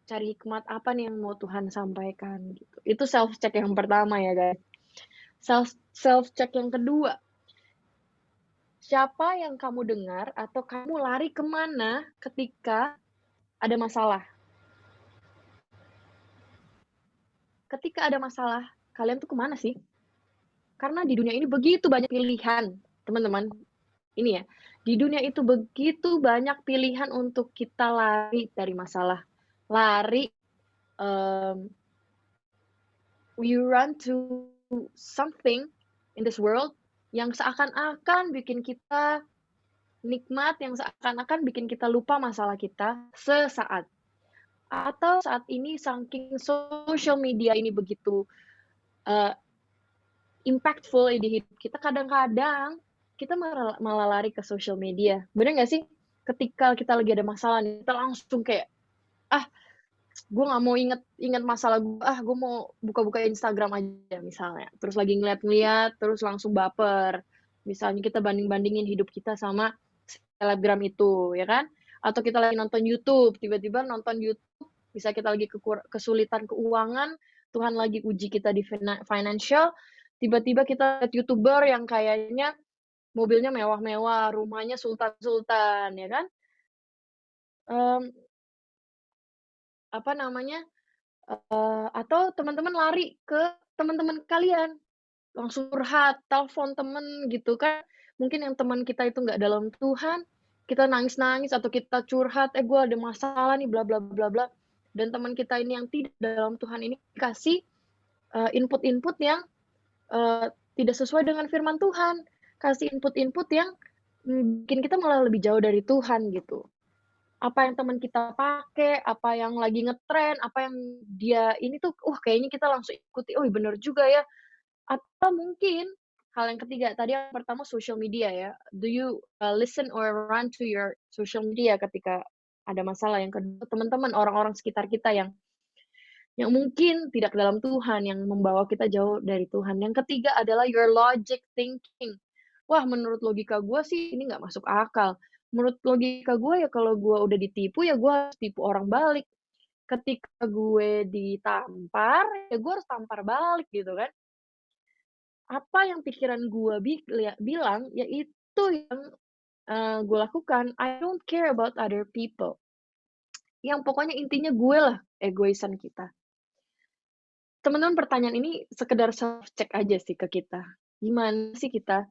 cari hikmat apa nih yang mau Tuhan sampaikan gitu. Itu self check yang pertama ya guys. Self check yang kedua, siapa yang kamu dengar atau kamu lari kemana ketika ada masalah? Ketika ada masalah, kalian tuh kemana sih? Karena di dunia ini begitu banyak pilihan, teman-teman. Ini ya, di dunia itu begitu banyak pilihan untuk kita lari dari masalah. Lari, um, we run to something in this world yang seakan-akan bikin kita nikmat, yang seakan-akan bikin kita lupa masalah kita sesaat. Atau saat ini saking social media ini begitu uh, impactful di hidup kita, kadang-kadang kita malah lari ke social media. Bener nggak sih? Ketika kita lagi ada masalah nih, kita langsung kayak, gue nggak mau inget masalah gue, gue mau buka-buka Instagram aja misalnya. Terus lagi ngeliat-ngeliat, terus langsung baper. Misalnya kita banding-bandingin hidup kita sama selebgram itu, ya kan? Atau kita lagi nonton YouTube, tiba-tiba nonton YouTube, bisa kita lagi kesulitan keuangan, Tuhan lagi uji kita di financial, tiba-tiba kita lihat YouTuber yang kayaknya mobilnya mewah-mewah, rumahnya sultan-sultan, ya kan? Apa namanya, atau teman-teman lari ke teman-teman kalian, langsung curhat, telepon temen gitu kan. Mungkin yang teman kita itu nggak dalam Tuhan, kita nangis-nangis atau kita curhat, gue ada masalah nih, bla bla bla bla. Dan teman kita ini yang tidak dalam Tuhan ini kasih input-input yang tidak sesuai dengan firman Tuhan, kasih input-input yang bikin kita malah lebih jauh dari Tuhan gitu. Apa yang teman kita pakai, apa yang lagi ngetren, apa yang dia ini tuh, kayaknya kita langsung ikuti, oh bener juga ya. Atau mungkin hal yang ketiga, tadi yang pertama social media ya. Do you listen or run to your social media ketika ada masalah? Yang kedua, teman-teman, orang-orang sekitar kita yang mungkin tidak dalam Tuhan, yang membawa kita jauh dari Tuhan. Yang ketiga adalah your logic thinking. Wah, menurut logika gue sih ini nggak masuk akal. menurut logika gue ya kalau gue udah ditipu ya gue harus tipu orang balik. Ketika gue ditampar, ya gue harus tampar balik gitu kan. Apa yang pikiran gue bilang, ya itu yang gue lakukan. I don't care about other people. Yang pokoknya intinya gue lah egoisan kita. Teman-teman, pertanyaan ini sekedar self check aja sih ke kita. Gimana sih kita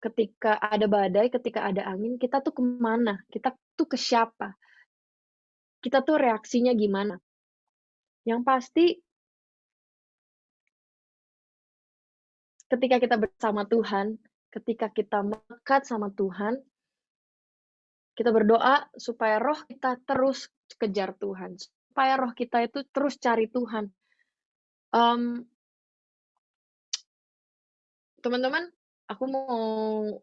ketika ada badai, ketika ada angin, kita tuh kemana? Kita tuh ke siapa? Kita tuh reaksinya gimana? Yang pasti ketika kita bersama Tuhan, ketika kita melekat sama Tuhan, kita berdoa supaya roh kita terus kejar Tuhan, supaya roh kita itu terus cari Tuhan. Teman-teman, aku mau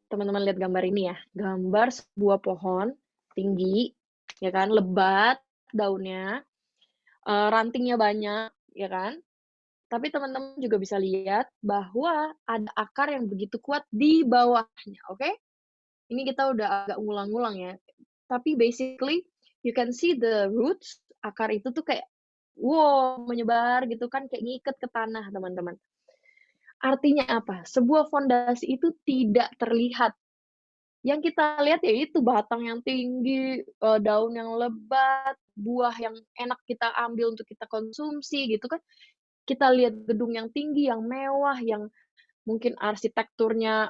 teman-teman lihat gambar ini ya. Gambar sebuah pohon tinggi, ya kan, lebat daunnya, rantingnya banyak, ya kan. Tapi teman-teman juga bisa lihat bahwa ada akar yang begitu kuat di bawahnya, oke? Ini kita udah agak ngulang-ngulang ya. Tapi basically, you can see the roots, akar itu tuh kayak, wow, menyebar gitu kan, kayak ngikat ke tanah, teman-teman. Artinya apa? Sebuah fondasi itu tidak terlihat. Yang kita lihat ya itu batang yang tinggi, daun yang lebat, buah yang enak kita ambil untuk kita konsumsi gitu kan. Kita lihat gedung yang tinggi, yang mewah, yang mungkin arsitekturnya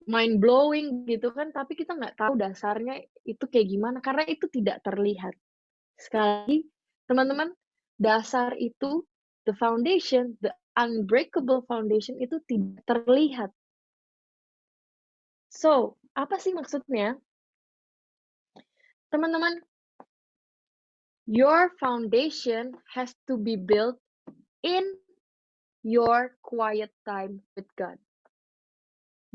mind blowing gitu kan, tapi kita nggak tahu dasarnya itu kayak gimana karena itu tidak terlihat. Sekali lagi, teman-teman, dasar itu, the foundation, the unbreakable foundation itu tidak terlihat. So, apa sih maksudnya? Teman-teman, your foundation has to be built in your quiet time with God.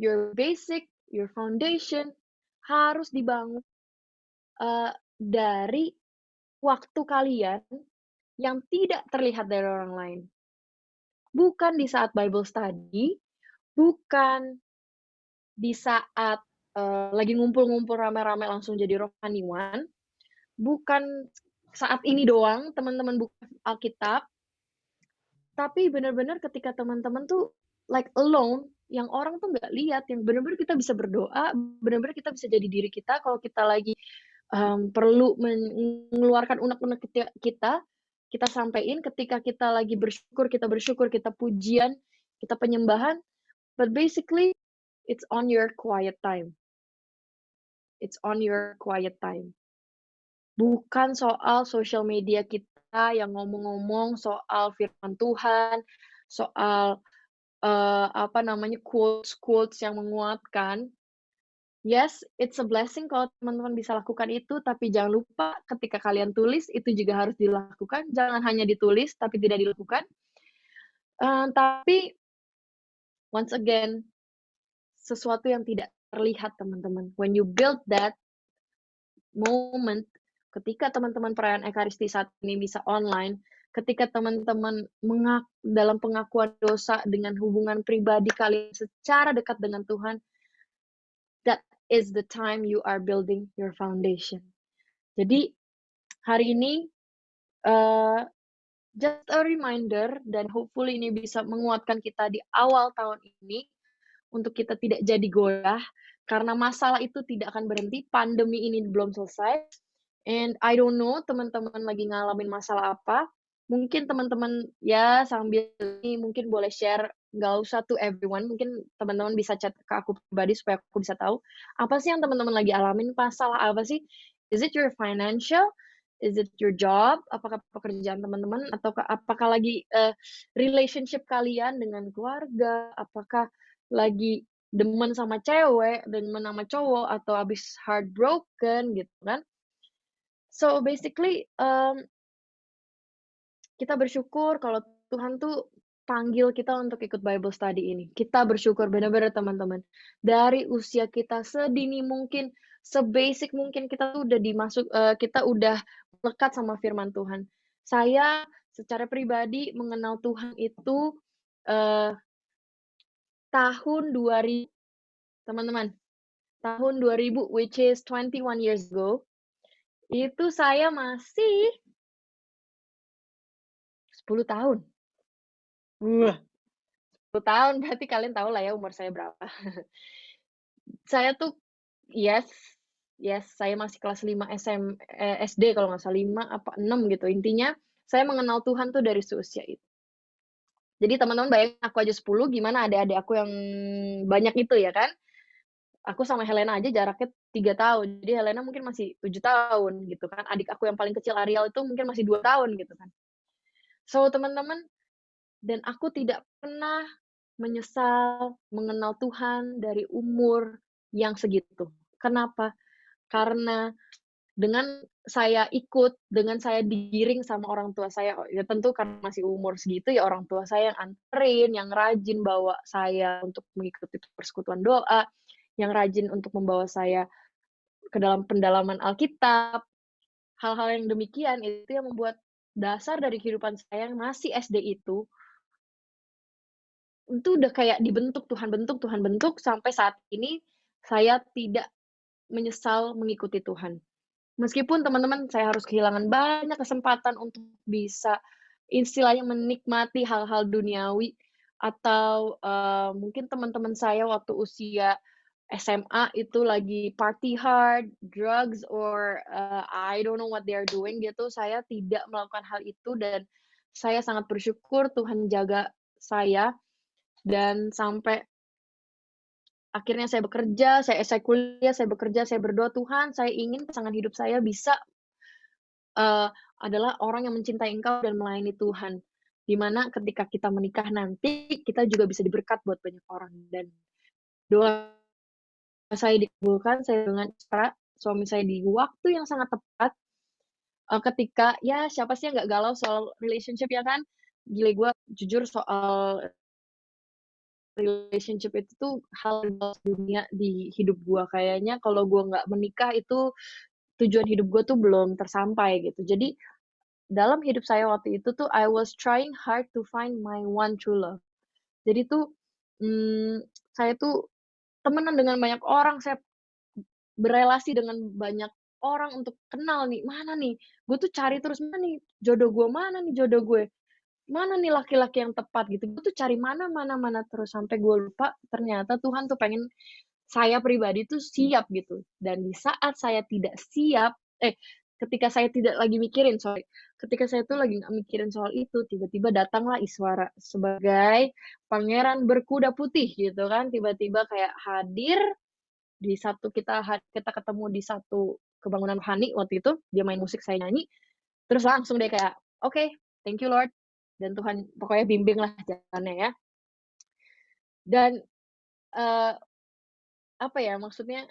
Your basic, your foundation harus dibangun dari waktu kalian yang tidak terlihat dari orang lain. Bukan di saat Bible study, bukan di saat lagi ngumpul-ngumpul rame-rame langsung jadi rohaniwan, bukan saat ini doang teman-teman buka Alkitab, tapi benar-benar ketika teman-teman tuh like alone, yang orang tuh nggak lihat, yang benar-benar kita bisa berdoa, benar-benar kita bisa jadi diri kita kalau kita lagi perlu mengeluarkan unek-unek kita sampaikan ketika kita lagi bersyukur, kita pujian, kita penyembahan, but basically it's on your quiet time. It's on your quiet time. Bukan soal social media kita yang ngomong-ngomong soal firman Tuhan, soal quotes yang menguatkan. Yes, it's a blessing kalau teman-teman bisa lakukan itu, tapi jangan lupa ketika kalian tulis, itu juga harus dilakukan. Jangan hanya ditulis, tapi tidak dilakukan. Tapi, once again, sesuatu yang tidak terlihat, teman-teman. When you build that moment, ketika teman-teman perayaan Ekaristi saat ini bisa online, ketika teman-teman dalam pengakuan dosa dengan hubungan pribadi kalian secara dekat dengan Tuhan, that is the time you are building your foundation. Jadi hari ini just a reminder dan hopefully ini bisa menguatkan kita di awal tahun ini untuk kita tidak jadi goyah karena masalah itu tidak akan berhenti, pandemi ini belum selesai. And I don't know teman-teman lagi ngalamin masalah apa. Mungkin teman-teman ya sambil ini mungkin boleh share, nggak usah to everyone, mungkin teman-teman bisa chat ke aku pribadi supaya aku bisa tahu apa sih yang teman-teman lagi alamin, masalah apa sih? Is it your financial? Is it your job? Apakah pekerjaan teman-teman? Atau apakah lagi relationship kalian dengan keluarga? Apakah lagi demen sama cewek, demen sama cowok, atau habis heartbroken gitu kan? So basically, kita bersyukur kalau Tuhan tuh panggil kita untuk ikut Bible study ini. Kita bersyukur benar-benar teman-teman. Dari usia kita sedini mungkin, sebasic mungkin kita tuh udah kita udah lekat sama firman Tuhan. Saya secara pribadi mengenal Tuhan itu tahun 2000, teman-teman. tahun 2000, which is 21 years ago, itu saya masih 10 tahun. Wah, 10 tahun berarti kalian tahu lah ya umur saya berapa. Saya tuh yes, yes, saya masih kelas 5 SD kalau nggak salah, 5 apa 6 gitu. Intinya saya mengenal Tuhan tuh dari seusia itu. Jadi teman-teman bayangin aku aja 10, gimana adik-adik aku yang banyak itu ya kan. Aku sama Helena aja jaraknya 3 tahun. Jadi Helena mungkin masih 7 tahun gitu kan. Adik aku yang paling kecil Ariel itu mungkin masih 2 tahun gitu kan. So teman-teman, dan aku tidak pernah menyesal mengenal Tuhan dari umur yang segitu. Kenapa? Karena dengan saya ikut, dengan saya digiring sama orang tua saya, ya tentu karena masih umur segitu ya orang tua saya yang anterin, yang rajin bawa saya untuk mengikuti persekutuan doa, yang rajin untuk membawa saya ke dalam pendalaman Alkitab. Hal-hal yang demikian itu yang membuat dasar dari kehidupan saya yang masih SD itu udah kayak dibentuk, Tuhan bentuk sampai saat ini saya tidak menyesal mengikuti Tuhan. Meskipun teman-teman saya harus kehilangan banyak kesempatan untuk bisa istilahnya menikmati hal-hal duniawi atau mungkin teman-teman saya waktu usia SMA itu lagi party hard, drugs or I don't know what they are doing gitu. Saya tidak melakukan hal itu dan saya sangat bersyukur Tuhan jaga saya dan sampai akhirnya saya bekerja, saya kuliah, saya bekerja, saya berdoa, Tuhan, saya ingin pasangan hidup saya bisa adalah orang yang mencintai Engkau dan melayani Tuhan. Di mana ketika kita menikah nanti, kita juga bisa diberkat buat banyak orang. Dan doa saya dikabulkan, saya dengan cara suami saya di waktu yang sangat tepat, ketika ya siapa sih yang nggak galau soal relationship ya kan? Gile gue jujur soal relationship itu tuh hal dunia di hidup gue. Kayaknya kalau gue nggak menikah itu tujuan hidup gue tuh belum tersampai gitu. Jadi dalam hidup saya waktu itu tuh I was trying hard to find my one true love. Jadi tuh saya tuh temenan dengan banyak orang, saya berelasi dengan banyak orang untuk kenal nih, mana nih, gue tuh cari terus, mana nih jodoh gue, mana nih jodoh gue, mana nih laki-laki yang tepat gitu. Gue tuh cari mana terus sampai gue lupa ternyata Tuhan tuh pengen saya pribadi tuh siap gitu. Dan di saat saya tidak siap, ketika saya tidak lagi mikirin, ketika saya tuh lagi nggak mikirin soal itu, tiba-tiba datanglah Iswara sebagai pangeran berkuda putih gitu kan, tiba-tiba kayak hadir di satu kita ketemu di satu kebangunan rohani waktu itu, dia main musik, saya nyanyi, terus langsung deh kayak, "Oke, thank you Lord," dan Tuhan pokoknya bimbinglah jalannya ya. Dan, apa ya, maksudnya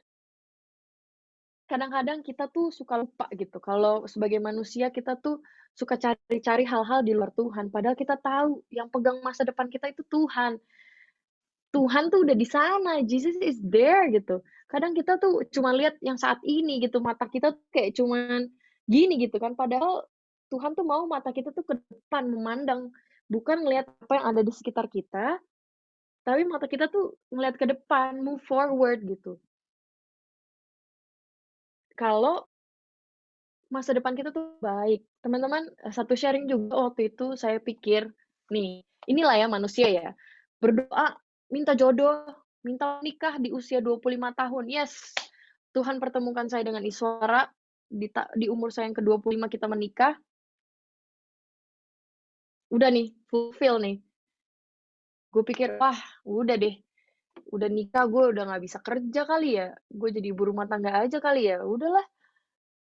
kadang-kadang kita tuh suka lupa gitu, kalau sebagai manusia kita tuh suka cari-cari hal-hal di luar Tuhan, padahal kita tahu yang pegang masa depan kita itu Tuhan. Tuhan tuh udah di sana, Jesus is there gitu. Kadang kita tuh cuma lihat yang saat ini gitu, mata kita tuh kayak cuman gini gitu kan, padahal Tuhan tuh mau mata kita tuh ke depan memandang, bukan ngelihat apa yang ada di sekitar kita, tapi mata kita tuh ngelihat ke depan, move forward gitu. Kalau masa depan kita tuh baik. Teman-teman, satu sharing juga waktu itu saya pikir, nih, inilah ya manusia ya, berdoa, minta jodoh, minta nikah di usia 25 tahun. Yes, Tuhan pertemukan saya dengan Iswara, di umur saya yang ke-25 kita menikah. Udah nih, fulfill nih. Gue pikir, wah udah deh, udah nikah gue udah nggak bisa kerja kali ya, gue jadi ibu rumah tangga aja kali ya, udahlah.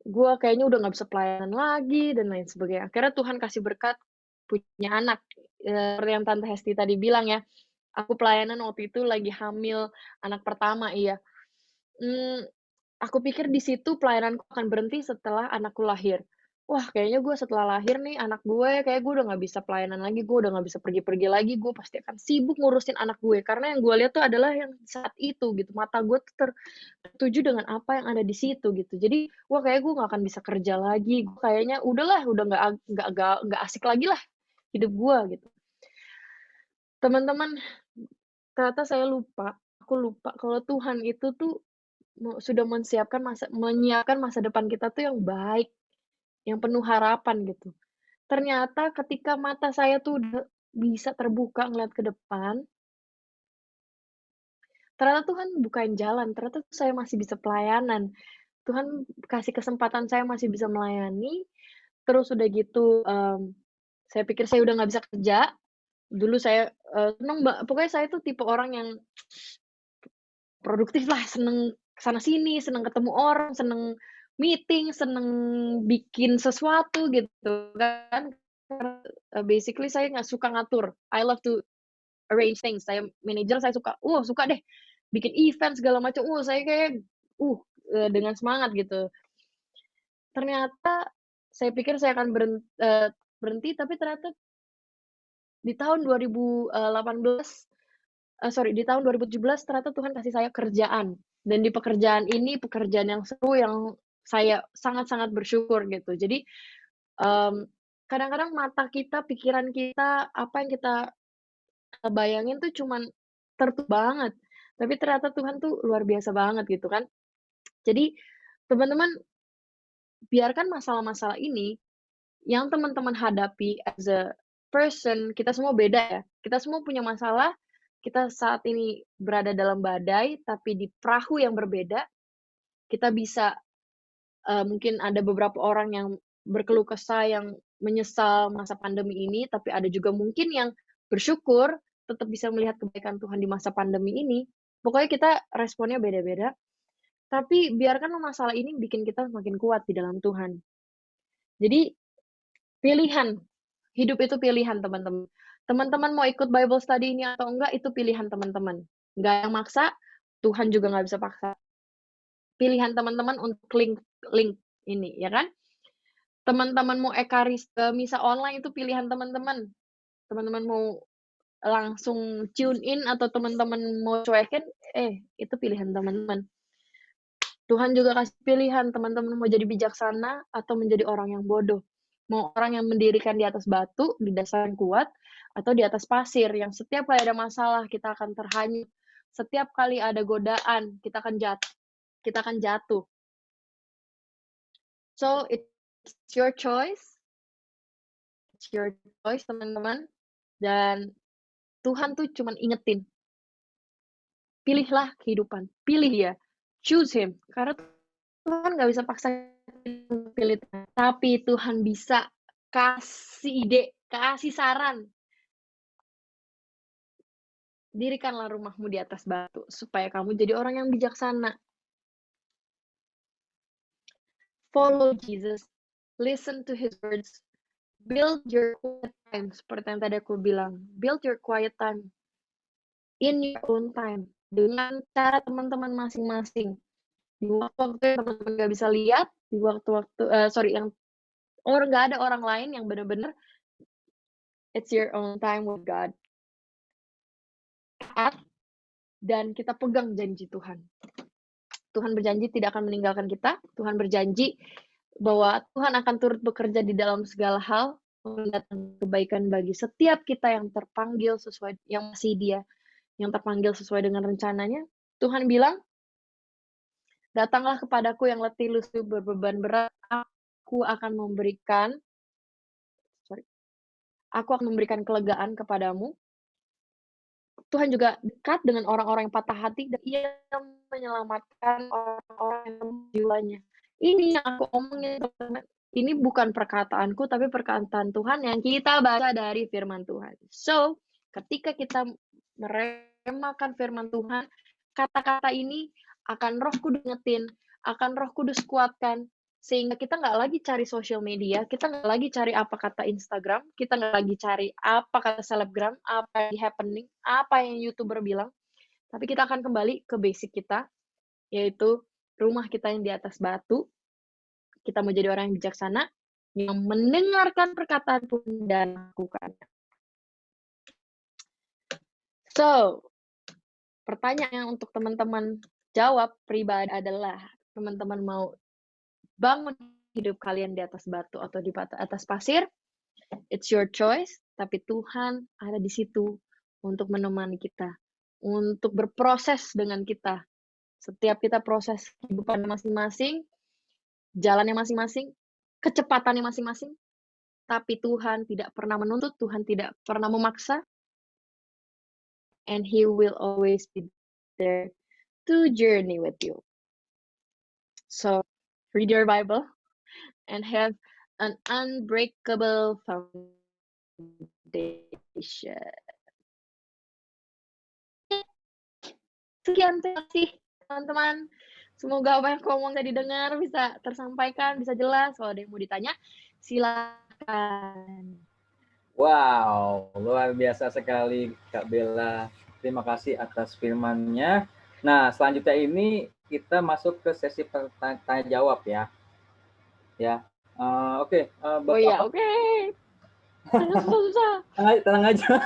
Gue kayaknya udah nggak bisa pelayanan lagi dan lain sebagainya. Akhirnya Tuhan kasih berkat punya anak, seperti yang Tante Hesti tadi bilang ya, aku pelayanan waktu itu lagi hamil anak pertama, iya. Aku pikir di situ pelayananku akan berhenti setelah anakku lahir. Wah, kayaknya gue setelah lahir nih anak gue, kayak gue udah nggak bisa pelayanan lagi, gue udah nggak bisa pergi-pergi lagi, gue pasti akan sibuk ngurusin anak gue. Karena yang gue lihat tuh adalah yang saat itu gitu, mata gue tuh tertuju dengan apa yang ada di situ gitu. Jadi, wah kayak gue nggak akan bisa kerja lagi, gue kayaknya udahlah, udah nggak asik lagi lah hidup gue gitu. Teman-teman, ternyata aku lupa kalau Tuhan itu tuh sudah menyiapkan masa depan kita tuh yang baik, yang penuh harapan gitu. Ternyata ketika mata saya tuh udah bisa terbuka ngeliat ke depan, ternyata Tuhan bukain jalan, ternyata saya masih bisa pelayanan. Tuhan kasih kesempatan saya masih bisa melayani, terus udah gitu, saya pikir saya udah nggak bisa kerja. Dulu saya, pokoknya saya tuh tipe orang yang produktif lah, seneng sana sini, seneng ketemu orang, seneng meeting, seneng bikin sesuatu gitu kan. Basically saya nggak suka ngatur. I love to arrange things. Saya manajer, saya suka deh bikin event segala macam. Saya kayak, dengan semangat gitu. Ternyata saya pikir saya akan berhenti, tapi ternyata di tahun 2017 ternyata Tuhan kasih saya kerjaan. Dan di pekerjaan ini, pekerjaan yang seru yang saya sangat-sangat bersyukur gitu. Jadi, kadang-kadang mata kita, pikiran kita, apa yang kita bayangin tuh cuman tertutup banget. Tapi ternyata Tuhan tuh luar biasa banget gitu kan. Jadi, teman-teman, biarkan masalah-masalah ini yang teman-teman hadapi as a person, kita semua beda ya. Kita semua punya masalah, kita saat ini berada dalam badai, tapi di perahu yang berbeda, kita bisa, mungkin ada beberapa orang yang berkeluh kesah, yang menyesal masa pandemi ini, tapi ada juga mungkin yang bersyukur tetap bisa melihat kebaikan Tuhan di masa pandemi ini. Pokoknya kita responnya beda-beda, tapi biarkan masalah ini bikin kita semakin kuat di dalam Tuhan. Jadi pilihan, hidup itu pilihan teman-teman. Teman-teman mau ikut Bible study ini atau enggak, itu pilihan teman-teman. Nggak yang maksa, Tuhan juga nggak bisa paksa. Pilihan teman-teman untuk link ini, ya kan? Teman-teman mau misa online itu pilihan teman-teman. Teman-teman mau langsung tune in atau teman-teman mau cuekin, itu pilihan teman-teman. Tuhan juga kasih pilihan, teman-teman mau jadi bijaksana atau menjadi orang yang bodoh. Mau orang yang mendirikan di atas batu, di dasar yang kuat, atau di atas pasir, yang setiap kali ada masalah, kita akan terhanyut. Setiap kali ada godaan, kita akan jatuh. So, it's your choice. It's your choice, teman-teman. Dan Tuhan tuh cuman ingetin. Pilihlah kehidupan. Pilih ya. Choose Him. Karena Tuhan nggak bisa paksa pilih, tapi Tuhan bisa kasih ide, kasih saran. Dirikanlah rumahmu di atas batu, supaya kamu jadi orang yang bijaksana. Follow Jesus, listen to His words, build your quiet time, seperti yang tadi aku bilang. Build your quiet time in your own time, dengan cara teman-teman masing-masing. Di waktu-waktu yang teman-teman nggak bisa lihat, di waktu-waktu, yang nggak ada orang lain, yang benar-benar it's your own time with God. Dan kita pegang janji Tuhan. Tuhan berjanji tidak akan meninggalkan kita. Tuhan berjanji bahwa Tuhan akan turut bekerja di dalam segala hal, mendatangkan kebaikan bagi setiap kita yang terpanggil sesuai, yang masih Dia, yang terpanggil sesuai dengan rencananya. Tuhan bilang, datanglah kepadaku yang letih lesu berbeban berat, aku akan memberikan kelegaan kepadamu. Teman juga dekat dengan orang-orang yang patah hati dan Ia menyelamatkan orang-orang yang jiwanya. Ini yang aku omongin, teman-teman. Ini bukan perkataanku, tapi perkataan Tuhan yang kita baca dari firman Tuhan. So, ketika kita meremakan firman Tuhan, kata-kata ini akan Roh Kudus ingetin, akan Roh Kudus kuatkan, sehingga kita nggak lagi cari sosial media, kita nggak lagi cari apa kata Instagram, kita nggak lagi cari apa kata selebgram, apa yang happening, apa yang YouTuber bilang, tapi kita akan kembali ke basic kita, yaitu rumah kita yang di atas batu. Kita mau jadi orang yang bijaksana, yang mendengarkan perkataan Tuhan dan melakukannya. So, pertanyaan untuk teman-teman jawab pribadi adalah, teman-teman mau bangun hidup kalian di atas batu atau di atas pasir? It's your choice, tapi Tuhan ada di situ untuk menemani kita, untuk berproses dengan kita, Setiap kita proses kehidupan masing-masing, jalannya masing-masing, kecepatannya masing-masing, tapi Tuhan tidak pernah menuntut, Tuhan tidak pernah memaksa, and He will always be there to journey with you. So, read your Bible and have an unbreakable foundation. Sekian, terima kasih teman-teman. Semoga apa yang aku omong tadi didengar, bisa tersampaikan, bisa jelas. Kalau ada yang mau ditanya, silakan. Wow, luar biasa sekali Kak Bella. Terima kasih atas firman-Nya. Nah, selanjutnya ini kita masuk ke sesi tanya jawab ya. Ya, oke. Oh iya, oke. Susah-susah. Tenang aja.